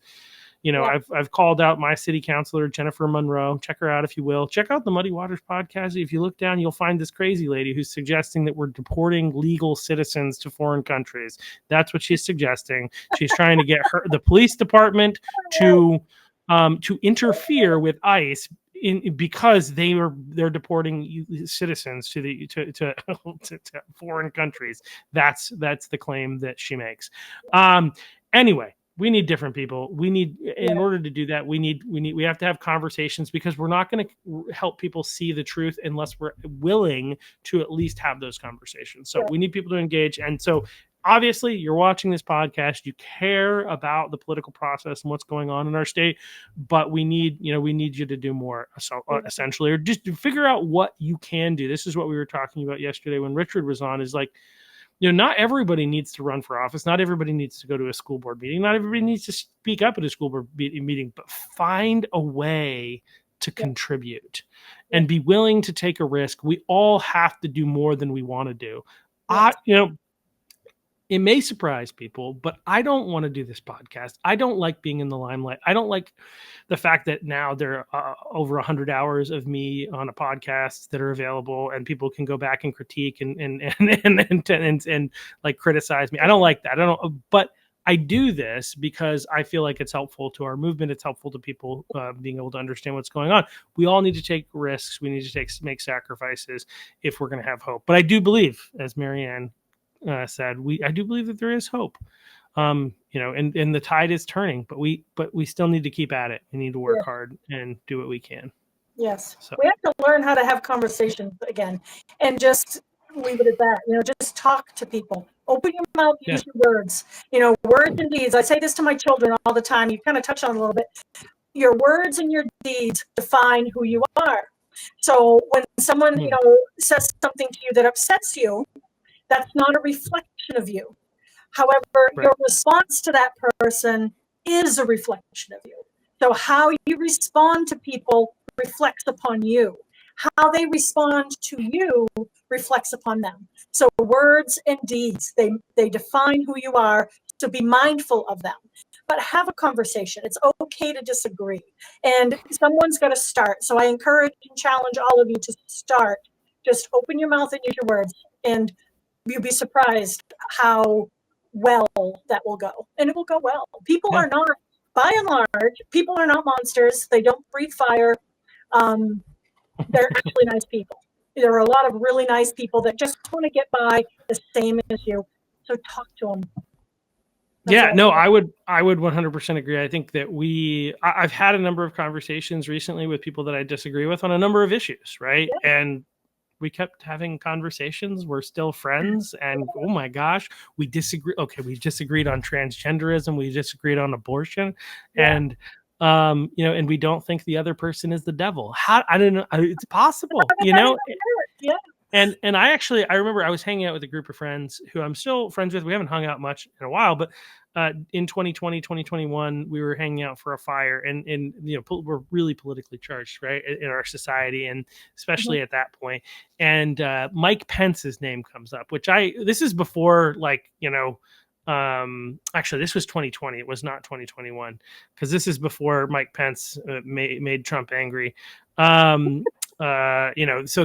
I've called out my city councilor, Jennifer Monroe. Check her out if you will. Check out the Muddy Waters podcast. If you look down, you'll find this crazy lady who's suggesting that we're deporting legal citizens to foreign countries. That's what she's suggesting. She's trying to get the police department to interfere with ICE because they're deporting citizens to foreign countries. That's the claim that she makes. Anyway, we need different people. We need, in order to do that, we have to have conversations, because we're not going to help people see the truth unless we're willing to at least have those conversations. So we need people to engage. And so obviously you're watching this podcast, you care about the political process and what's going on in our state, but we need you to do more, essentially, or just to figure out what you can do. This is what we were talking about yesterday when Richard was on, is like, not everybody needs to run for office. Not everybody needs to go to a school board meeting. Not everybody needs to speak up at a school board meeting, but find a way to contribute and be willing to take a risk. We all have to do more than we want to do. it may surprise people, but I don't want to do this podcast. I don't like being in the limelight. I don't like the fact that now there are over 100 hours of me on a podcast that are available, and people can go back and critique and like criticize me. I don't like that. I don't know, but I do this because I feel like it's helpful to our movement. It's helpful to people being able to understand what's going on. We all need to take risks. We need to make sacrifices if we're going to have hope. But I do believe, as Marianne said, I do believe that there is hope. And the tide is turning, but we still need to keep at it. We need to work hard and do what we can. Yes. So we have to learn how to have conversations again, and just leave it at that. Just talk to people. Open your mouth, use your words. Words and deeds. I say this to my children all the time. You kind of touched on it a little bit. Your words and your deeds define who you are. So when someone, says something to you that upsets you, that's not a reflection of you. However, your response to that person is a reflection of you. So how you respond to people reflects upon you. How they respond to you reflects upon them. So words and deeds, they define who you are. So be mindful of them. But have a conversation. It's okay to disagree. And someone's got to start. So I encourage and challenge all of you to start. Just open your mouth and use your words. And you'll be surprised how well that will go. And it will go well. People are not, by and large, people are not monsters. They don't breathe fire. They're actually nice people. There are a lot of really nice people that just want to get by the same as you. So talk to them. I would 100% agree. I think that I've had a number of conversations recently with people that I disagree with on a number of issues, right? Yeah. And we kept having conversations. We're still friends. And oh my gosh, we disagree. Okay, we disagreed on transgenderism. We disagreed on abortion. Yeah. And and we don't think the other person is the devil. I don't know. It's possible, Yeah. And I remember I was hanging out with a group of friends who I'm still friends with. We haven't hung out much in a while, but in 2020, 2021, we were hanging out for a fire, and we're really politically charged, right, in our society, and especially at that point. And Mike Pence's name comes up, this is before, actually, this was 2020. It was not 2021, because this is before Mike Pence made Trump angry. So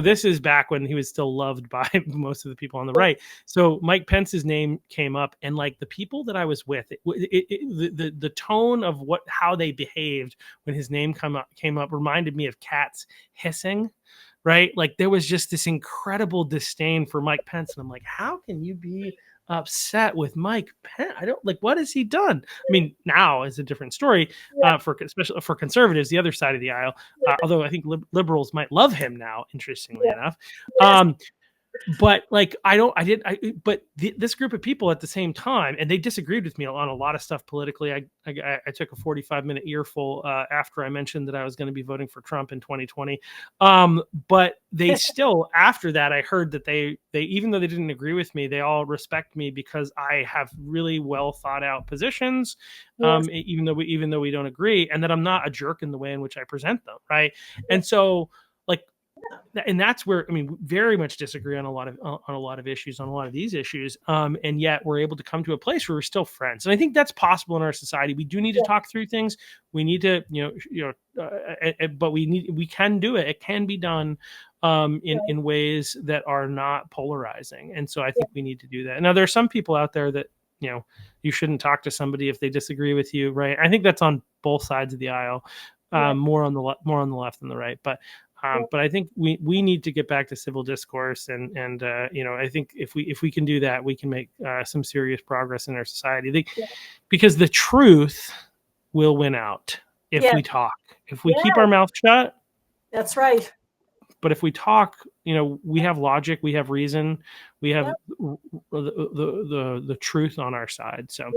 this is back when he was still loved by most of the people on the right. So Mike Pence's name came up, and like the people that I was with, the tone of how they behaved when his name came up reminded me of cats hissing, right? Like there was just this incredible disdain for Mike Pence, and I'm like, how can you be upset with Mike Pence? I don't what has he done? I mean, now is a different story, especially for conservatives, the other side of the aisle. Although I think liberals might love him now, interestingly enough. But this group of people at the same time, and they disagreed with me on a lot of stuff politically. I took a 45-minute earful after I mentioned that I was going to be voting for Trump in 2020. But they still, after that, I heard that they even though they didn't agree with me, they all respect me because I have really well thought out positions, even though we don't agree, and that I'm not a jerk in the way in which I present them, right? And so and that's where very much disagree on a lot of issues, on a lot of these issues, and yet we're able to come to a place where we're still friends. And I think that's possible in our society. We do need to talk through things. We need to, but we can do it. It can be done in ways that are not polarizing. And so I think we need to do that. Now there are some people out there that you shouldn't talk to somebody if they disagree with you, right? I think that's on both sides of the aisle, more on the left than the right, but I think we need to get back to civil discourse, and I think if we can do that, we can make some serious progress in our society. Because the truth will win out if we talk. If we keep our mouth shut, that's right. But if we talk, we have logic, we have reason, we have the truth on our side. So,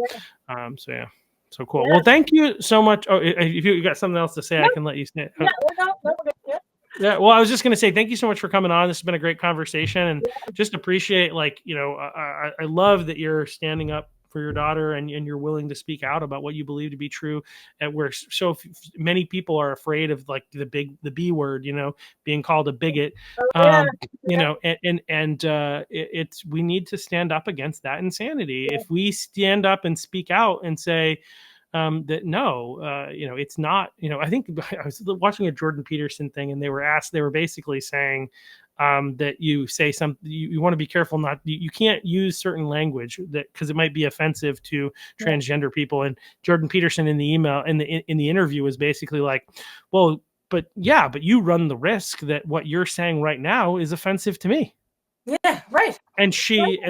So cool. Well, thank you so much. Oh, if you got something else to say, I can let you say. Yeah, well, I was just going to say thank you so much for coming on. This has been a great conversation, and just appreciate, I love that you're standing up for your daughter, and you're willing to speak out about what you believe to be true, and where so many people are afraid of like the B word, being called a bigot. Oh, yeah. It's we need to stand up against that insanity. If we stand up and speak out and say, that no, it's not, I think I was watching a Jordan Peterson thing, and they were basically saying, that you say something, you want to be careful, you can't use certain language that, because it might be offensive to transgender people. And Jordan Peterson in the email, in the interview, was basically like, well, but you run the risk that what you're saying right now is offensive to me. Yeah, right. And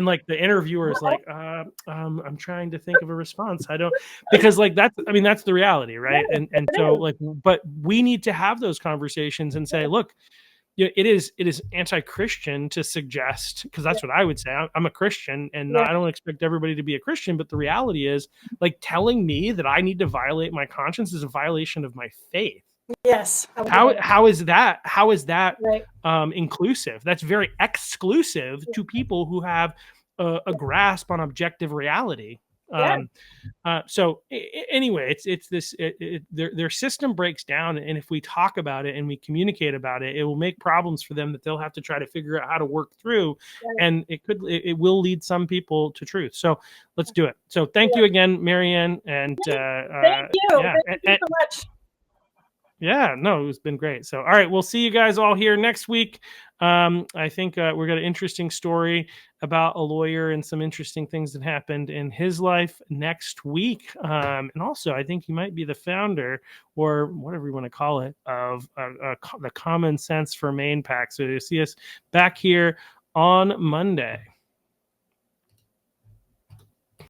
like the interviewer is like, I'm trying to think of a response. I don't, because like that's the reality, right? And so like, but we need to have those conversations and say, look, it is anti-Christian to suggest, because that's what I would say. I'm a Christian, and I don't expect everybody to be a Christian, but the reality is, like, telling me that I need to violate my conscience is a violation of my faith. Yes. How is that right. Inclusive? That's very exclusive to people who have a grasp on objective reality. So anyway, it's this, their system breaks down, and if we talk about it and we communicate about it, it will make problems for them that they'll have to try to figure out how to work through, and it will lead some people to truth. So let's do it. So thank you again, Marianne, and thank you. Thank you so much. Yeah, no, it's been great. So, all right, we'll see you guys all here next week. I think we've got an interesting story about a lawyer and some interesting things that happened in his life next week. And also, I think he might be the founder, or whatever you want to call it, of the Common Sense for Maine Pack. So you'll see us back here on Monday.